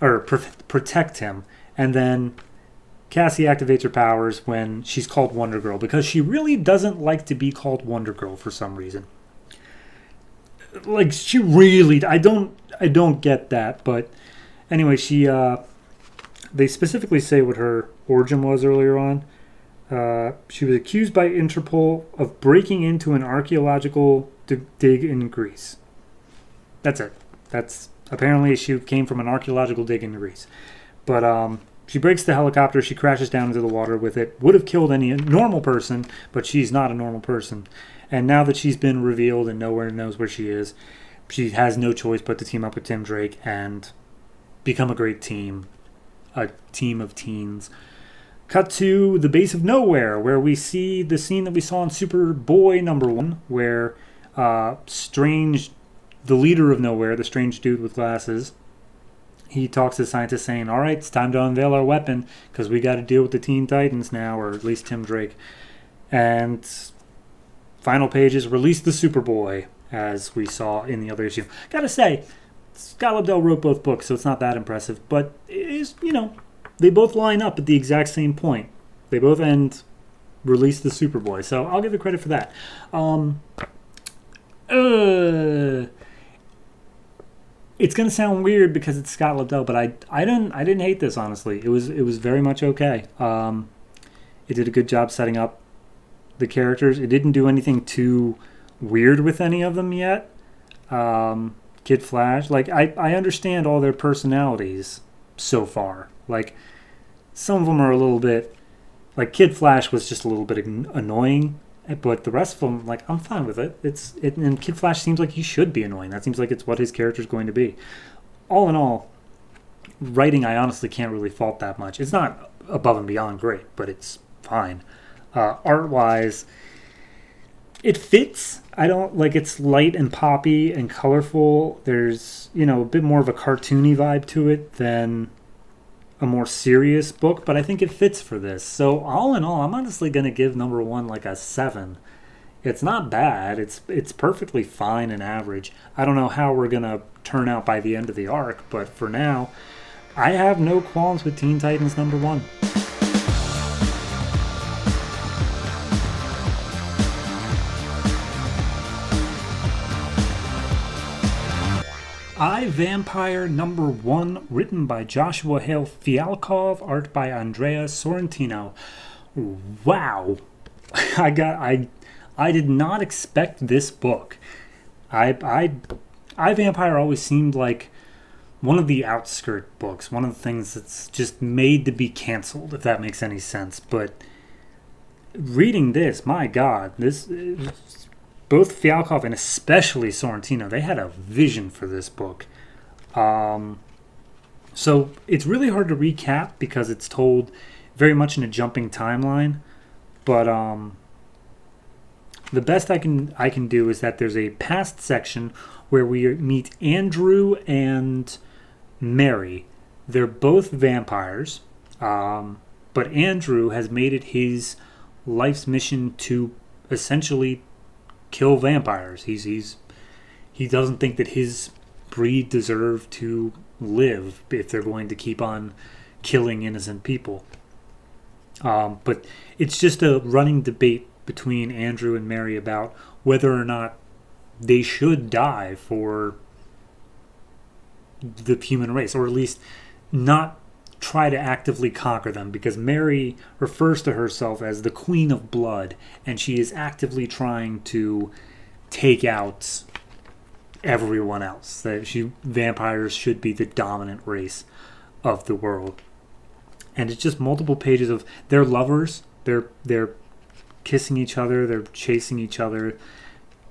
or protect him. And then Cassie activates her powers when she's called Wonder Girl, because she really doesn't like to be called Wonder Girl for some reason. Like, she really... I don't get that, but anyway, they specifically say what her origin was earlier on. She was accused by Interpol of breaking into an archaeological dig in Greece. That's it. That's apparently she came from an archaeological dig in Greece. But she breaks the helicopter. She crashes down into the water with it. Would have killed any normal person, but she's not a normal person. And now that she's been revealed and Nowhere knows where she is, she has no choice but to team up with Tim Drake and become a great team. A team of teens. Cut to the base of Nowhere, where we see the scene that we saw in Superboy #1, where Strange, the leader of Nowhere, the strange dude with glasses, he talks to the scientist saying, all right, it's time to unveil our weapon, because we got to deal with the Teen Titans now, or at least Tim Drake. And final pages, release the Superboy, as we saw in the other issue. Gotta say, Scott Lobdell wrote both books, so it's not that impressive, but it is, they both line up at the exact same point. They both end release the Superboy, so I'll give it credit for that. It's gonna sound weird because it's Scott Lobdell, but I didn't hate this, honestly. It was very much okay. It did a good job setting up the characters. It didn't do anything too weird with any of them yet. Kid Flash, like I understand all their personalities so far. Like, some of them are a little bit, like Kid Flash was just a little bit annoying, but the rest of them, like, I'm fine with it. And Kid Flash seems like he should be annoying. That seems like it's what his character's going to be. All in all, writing, I honestly can't really fault that much. It's not above and beyond great, but it's fine. Art-wise, it fits. I don't like, it's light and poppy and colorful. There's, a bit more of a cartoony vibe to it than a more serious book, but I think it fits for this. So all in all, I'm honestly going to give #1 like a 7. It's not bad. It's perfectly fine and average. I don't know how we're going to turn out by the end of the arc, but for now, I have no qualms with Teen Titans #1. I, Vampire #1, written by Joshua Hale Fialkov, art by Andrea Sorrentino. Wow. I did not expect this book. I Vampire always seemed like one of the outskirt books, one of the things that's just made to be canceled, if that makes any sense. But reading this, my God, both Fialkov and especially Sorrentino, they had a vision for this book. So it's really hard to recap because it's told very much in a jumping timeline. But the best I can do is that there's a past section where we meet Andrew and Mary. They're both vampires, but Andrew has made it his life's mission to essentially kill vampires. He doesn't think that his breed deserve to live if they're going to keep on killing innocent people. But it's just a running debate between Andrew and Mary about whether or not they should die for the human race, or at least not try to actively conquer them, because Mary refers to herself as the Queen of Blood, and she is actively trying to take out everyone else. Vampires should be the dominant race of the world. And it's just multiple pages of they're lovers, they're kissing each other, they're chasing each other,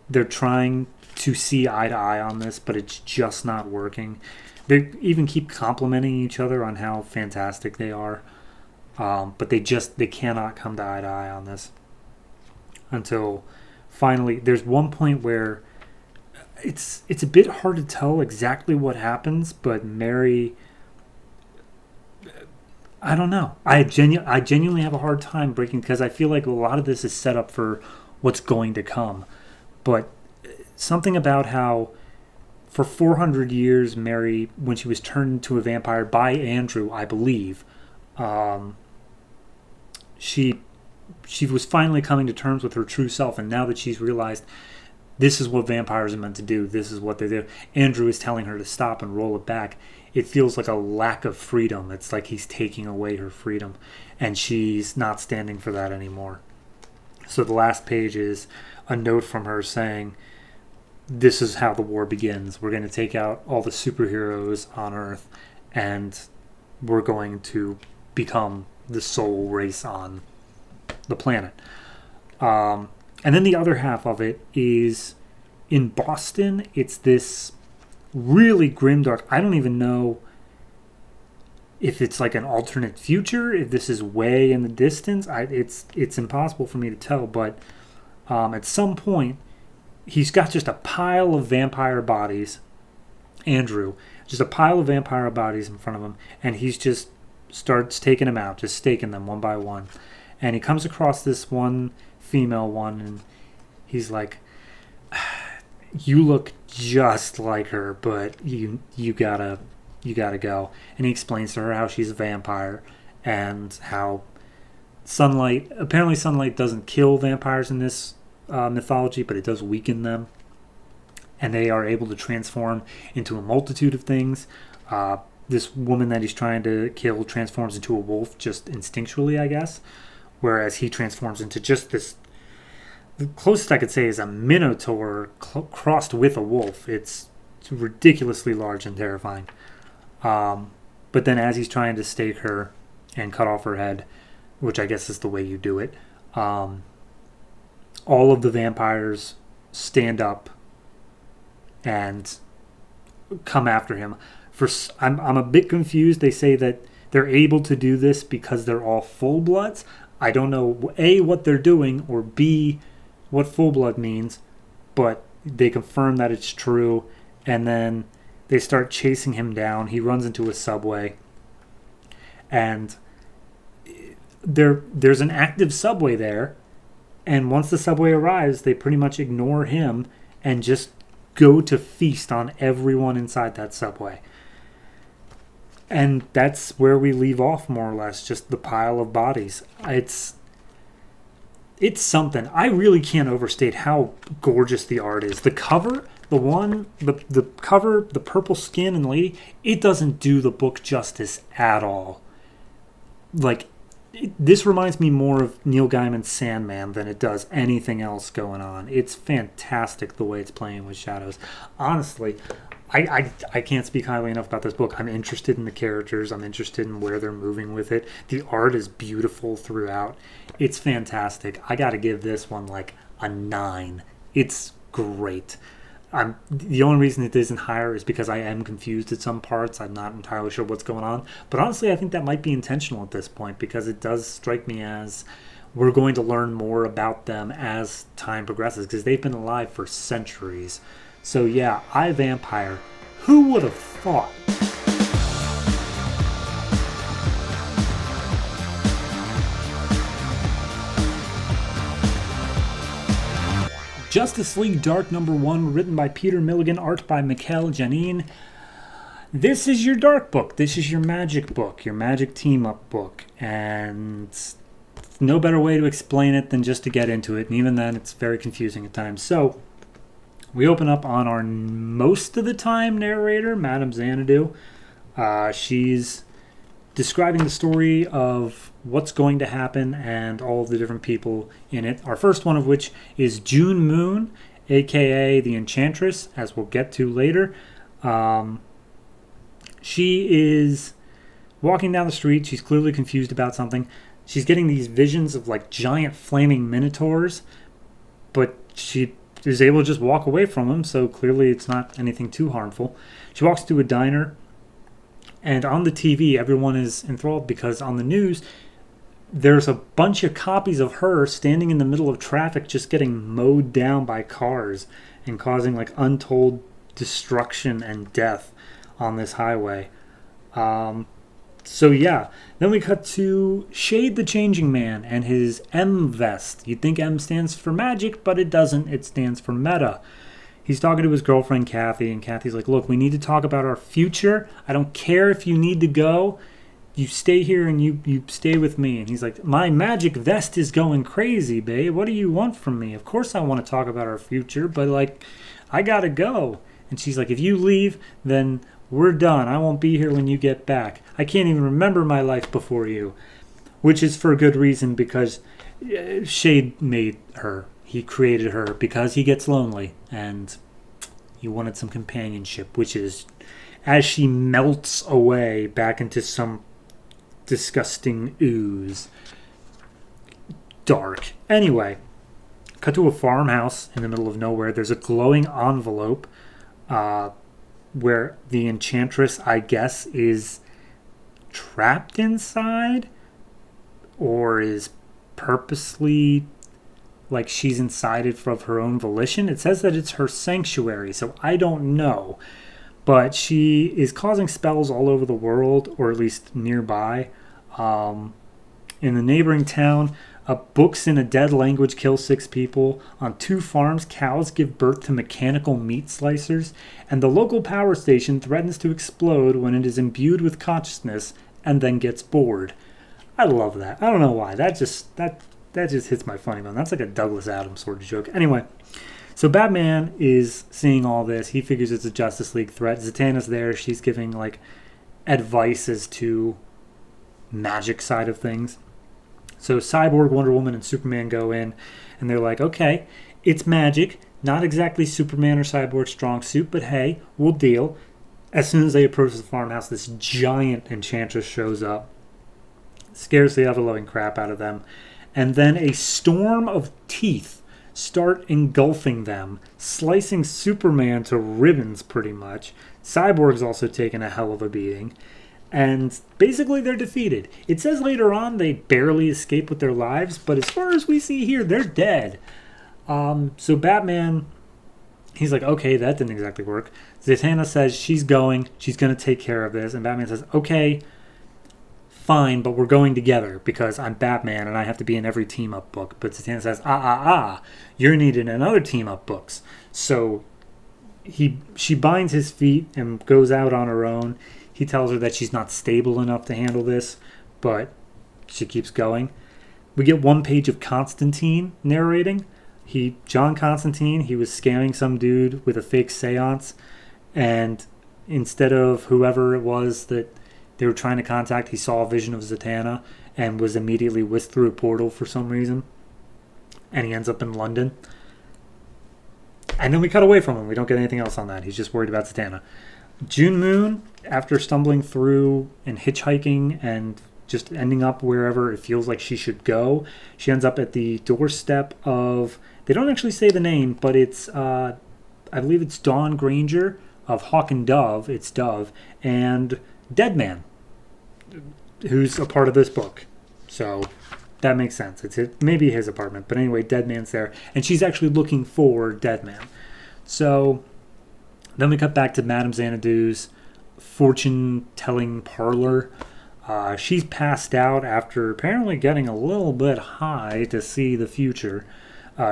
they're trying to see eye to eye on this, but it's just not working. They even keep complimenting each other on how fantastic they are, but they cannot come to eye on this until finally there's one point where it's a bit hard to tell exactly what happens, but Mary, I don't know. I genuinely have a hard time breaking, because I feel like a lot of this is set up for what's going to come, but something about how for 400 years, Mary, when she was turned into a vampire by Andrew, I believe, she was finally coming to terms with her true self. And now that she's realized this is what vampires are meant to do, this is what they do, Andrew is telling her to stop and roll it back. It feels like a lack of freedom. It's like he's taking away her freedom, and she's not standing for that anymore. So the last page is a note from her saying, this is how the war begins. We're going to take out all the superheroes on Earth, and we're going to become the sole race on the planet. And then the other half of it is in Boston. It's this really grimdark. I don't even know if it's like an alternate future, if this is way in the distance. It's impossible for me to tell, but at some point, he's got just a pile of vampire bodies, Andrew, just a pile of vampire bodies in front of him, and he's just starts taking them out, just staking them one by one. And he comes across this one female one, and he's like, you look just like her, but you gotta go. And he explains to her how she's a vampire, and how apparently sunlight doesn't kill vampires in this mythology, but it does weaken them, and they are able to transform into a multitude of things. This woman that he's trying to kill transforms into a wolf just instinctually, I guess, whereas he transforms into just this, the closest I could say is a minotaur crossed with a wolf. It's ridiculously large and terrifying. But then as he's trying to stake her and cut off her head, which I guess is the way you do it, all of the vampires stand up and come after him. I'm a bit confused. They say that they're able to do this because they're all full-bloods. I don't know, A, what they're doing, or B, what full-blood means, but they confirm that it's true, and then they start chasing him down. He runs into a subway, and there's an active subway there, and once the subway arrives, they pretty much ignore him and just go to feast on everyone inside that subway. And that's where we leave off, more or less, just the pile of bodies. It's something. I really can't overstate how gorgeous the art is. The cover, the cover, the purple skin and the lady, it doesn't do the book justice at all. Like, this reminds me more of Neil Gaiman's Sandman than it does anything else going on. It's fantastic the way it's playing with shadows. Honestly, I can't speak highly enough about this book. I'm interested in the characters. I'm interested in where they're moving with it. The art is beautiful throughout. It's fantastic. I got to give this one like a 9. It's great. The only reason it isn't higher is because I am confused at some parts. I'm not entirely sure what's going on. But honestly, I think that might be intentional at this point, because it does strike me as we're going to learn more about them as time progresses, because they've been alive for centuries. So yeah, I, Vampire. Who would have thought? Justice League Dark #1, written by Peter Milligan, art by Mikel Janin. This is your Dark book. This is your Magic book, your Magic team-up book. And no better way to explain it than just to get into it. And even then, it's very confusing at times. So, We open up on our most of the time narrator, Madame Xanadu. She's describing the story of what's going to happen and all of the different people in it. Our first one of which is June Moon, aka the Enchantress, as we'll get to later. She is walking down the street. She's clearly confused about something. She's getting these visions of like giant flaming minotaurs, but she is able to just walk away from them, so clearly it's not anything too harmful. She walks to a diner, and on the TV, everyone is enthralled because on the news, there's a bunch of copies of her standing in the middle of traffic just getting mowed down by cars and causing like untold destruction and death on this highway. So yeah, then we cut to Shade the Changing Man and his M vest. You'd think M stands for magic, but it doesn't. It stands for meta. He's talking to his girlfriend, Kathy, and Kathy's like, look, we need to talk about our future. I don't care if you need to go. You stay here and you stay with me. And he's like, my magic vest is going crazy, babe. What do you want from me? Of course I want to talk about our future, but like, I gotta go. And she's like, if you leave, then we're done. I won't be here when you get back. I can't even remember my life before you. Which is for a good reason, because Shade made her. He created her because he gets lonely. And he wanted some companionship, which is as she melts away back into some disgusting ooze. Dark. Anyway, cut to a farmhouse in the middle of nowhere. There's a glowing envelope where the Enchantress, I guess, is trapped inside, or is purposely, like, she's inside it of her own volition. It says that it's her sanctuary, so I don't know. But she is causing spells all over the world, or at least nearby. In the neighboring town, books in a dead language kill 6 people. On 2 farms, cows give birth to mechanical meat slicers. And the local power station threatens to explode when it is imbued with consciousness and then gets bored. I love that. I don't know why. That just hits my funny bone. That's like a Douglas Adams sort of joke. Anyway, so Batman is seeing all this. He figures it's a Justice League threat. Zatanna's there. She's giving like advice as to magic side of things. So Cyborg, Wonder Woman, and Superman go in, and they're like, okay, it's magic, not exactly Superman or Cyborg's strong suit, but hey, we'll deal. As soon as they approach the farmhouse, this giant Enchantress shows up, scares the ever-loving crap out of them, and then a storm of teeth start engulfing them, slicing Superman to ribbons pretty much. Cyborg's also taken a hell of a beating. And basically they're defeated. It says later on they barely escape with their lives, but as far as we see here, they're dead. So Batman, he's like, okay, that didn't exactly work. Zatanna says she's going to take care of this. And Batman says, okay, fine, but we're going together because I'm Batman and I have to be in every team-up book. But Zatanna says, you're needed in other team-up books. So she binds his feet and goes out on her own. He tells her that she's not stable enough to handle this, but she keeps going. We get 1 page of Constantine narrating. John Constantine, he was scamming some dude with a fake seance, and instead of whoever it was that they were trying to contact, he saw a vision of Zatanna and was immediately whisked through a portal for some reason. And he ends up in London. And then we cut away from him. We don't get anything else on that. He's just worried about Zatanna. June Moon, after stumbling through and hitchhiking and just ending up wherever it feels like she should go, she ends up at the doorstep of, they don't actually say the name, but it's, I believe it's Dawn Granger of Hawk and Dove, it's Dove, and Deadman, who's a part of this book. So that makes sense. It's maybe his apartment, but anyway, Deadman's there, and she's actually looking for Deadman. So then we cut back to Madame Xanadu's fortune-telling parlor. She's passed out after apparently getting a little bit high to see the future.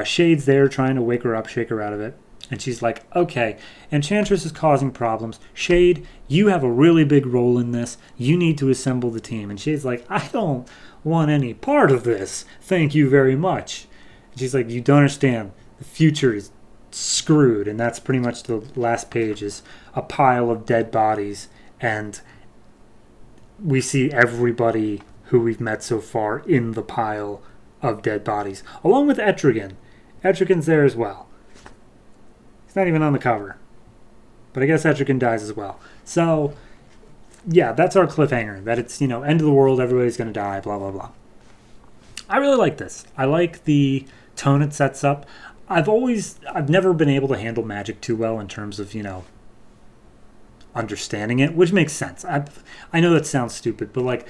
Shade's there trying to wake her up, shake her out of it. And she's like, okay, Enchantress is causing problems. Shade, you have a really big role in this. You need to assemble the team. And Shade's like, I don't want any part of this. Thank you very much. And she's like, you don't understand. The future is screwed. And that's pretty much the last page, is a pile of dead bodies. And we see everybody who we've met so far in the pile of dead bodies, along with Etrigan. Etrigan's there as well. He's not even on the cover. But I guess Etrigan dies as well. So, yeah, that's our cliffhanger. That it's, end of the world, everybody's going to die, blah, blah, blah. I really like this. I like the tone it sets up. I've never been able to handle magic too well in terms of, understanding it, which makes sense. I know that sounds stupid, but,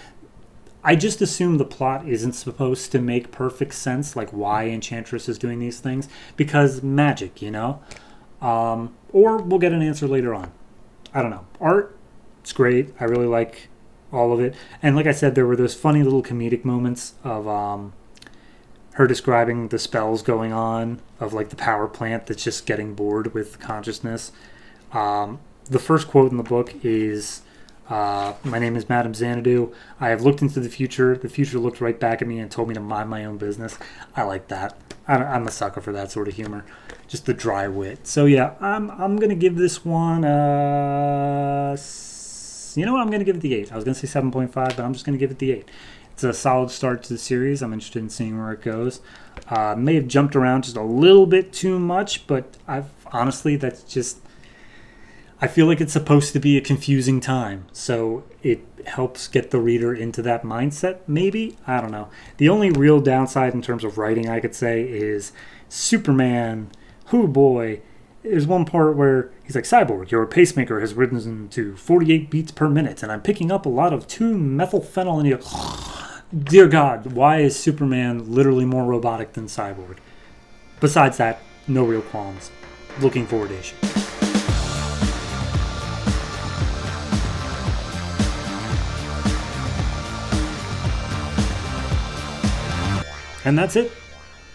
I just assume the plot isn't supposed to make perfect sense, why Enchantress is doing these things, because magic, or we'll get an answer later on. I don't know. Art, it's great. I really like all of it. And like I said, there were those funny little comedic moments of her describing the spells going on, of the power plant that's just getting bored with consciousness. The first quote in the book is, my name is Madame Xanadu. I have looked into the future. The future looked right back at me and told me to mind my own business. I like that. I'm a sucker for that sort of humor. Just the dry wit. So yeah, I'm going to give this one, you know what? I'm going to give it the 8. I was going to say 7.5, but I'm just going to give it the 8. It's a solid start to the series. I'm interested in seeing where it goes. May have jumped around just a little bit too much, but honestly, that's just... I feel like it's supposed to be a confusing time, so it helps get the reader into that mindset, maybe? I don't know. The only real downside in terms of writing, I could say, is Superman. Hoo boy. There's one part where he's like, Cyborg, your pacemaker has risen to 48 beats per minute, and I'm picking up a lot of 2-methylphenyl, and you go, dear God, why is Superman literally more robotic than Cyborg? Besides that, no real qualms. Looking forward to issue. And that's it.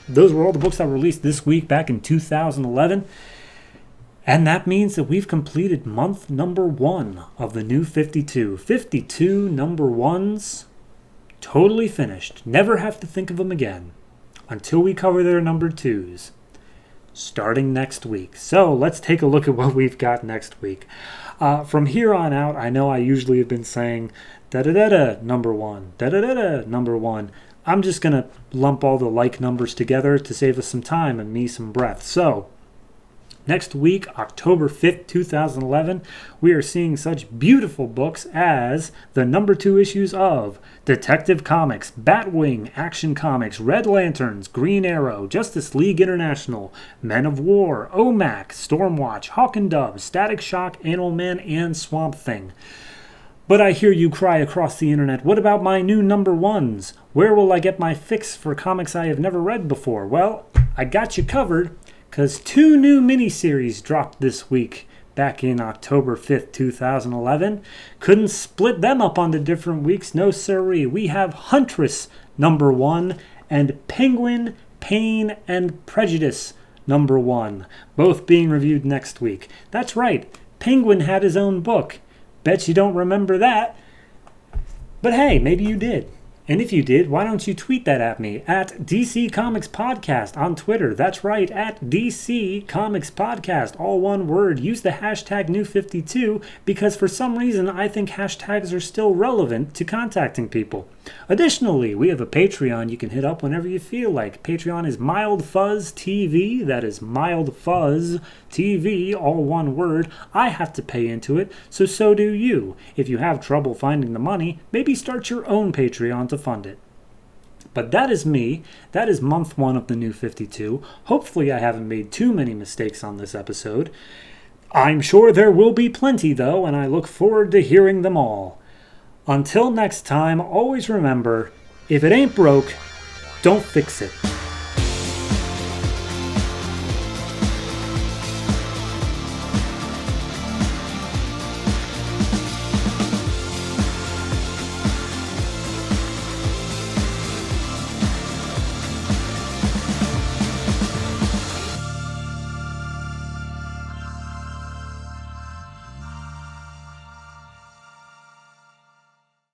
Those were all the books that were released this week back in 2011. And that means that we've completed month number 1 of the new 52. 52 number 1s, totally finished. Never have to think of them again until we cover their number 2s, starting next week. So let's take a look at what we've got next week. From here on out, I know I usually have been saying da-da-da-da number 1, da-da-da-da number 1. I'm just going to lump all the numbers together to save us some time and me some breath. So, next week, October 5th, 2011, we are seeing such beautiful books as the number 2 issues of Detective Comics, Batwing, Action Comics, Red Lanterns, Green Arrow, Justice League International, Men of War, OMAC, Stormwatch, Hawk and Dove, Static Shock, Animal Man, and Swamp Thing. But I hear you cry across the internet, what about my new number 1s? Where will I get my fix for comics I have never read before? Well, I got you covered, because 2 new miniseries dropped this week back in October 5th, 2011. Couldn't split them up onto different weeks, no siree. We have Huntress number 1 and Penguin, Pain, and Prejudice number 1, both being reviewed next week. That's right, Penguin had his own book. Bet you don't remember that. But hey, maybe you did. And if you did, why don't you tweet that at me at DC Comics Podcast on Twitter. That's right, at DC Comics Podcast, all one word. Use the hashtag New52 because for some reason I think hashtags are still relevant to contacting people. Additionally, we have a Patreon you can hit up whenever you feel like. Patreon is Mild Fuzz TV. That is Mild Fuzz TV, all one word. I have to pay into it, so do you. If you have trouble finding the money, maybe start your own Patreon to fund it. But that is me. That is month 1 of the new 52. Hopefully I haven't made too many mistakes on this episode. I'm sure there will be plenty, though, and I look forward to hearing them all. Until next time, always remember, if it ain't broke, don't fix it.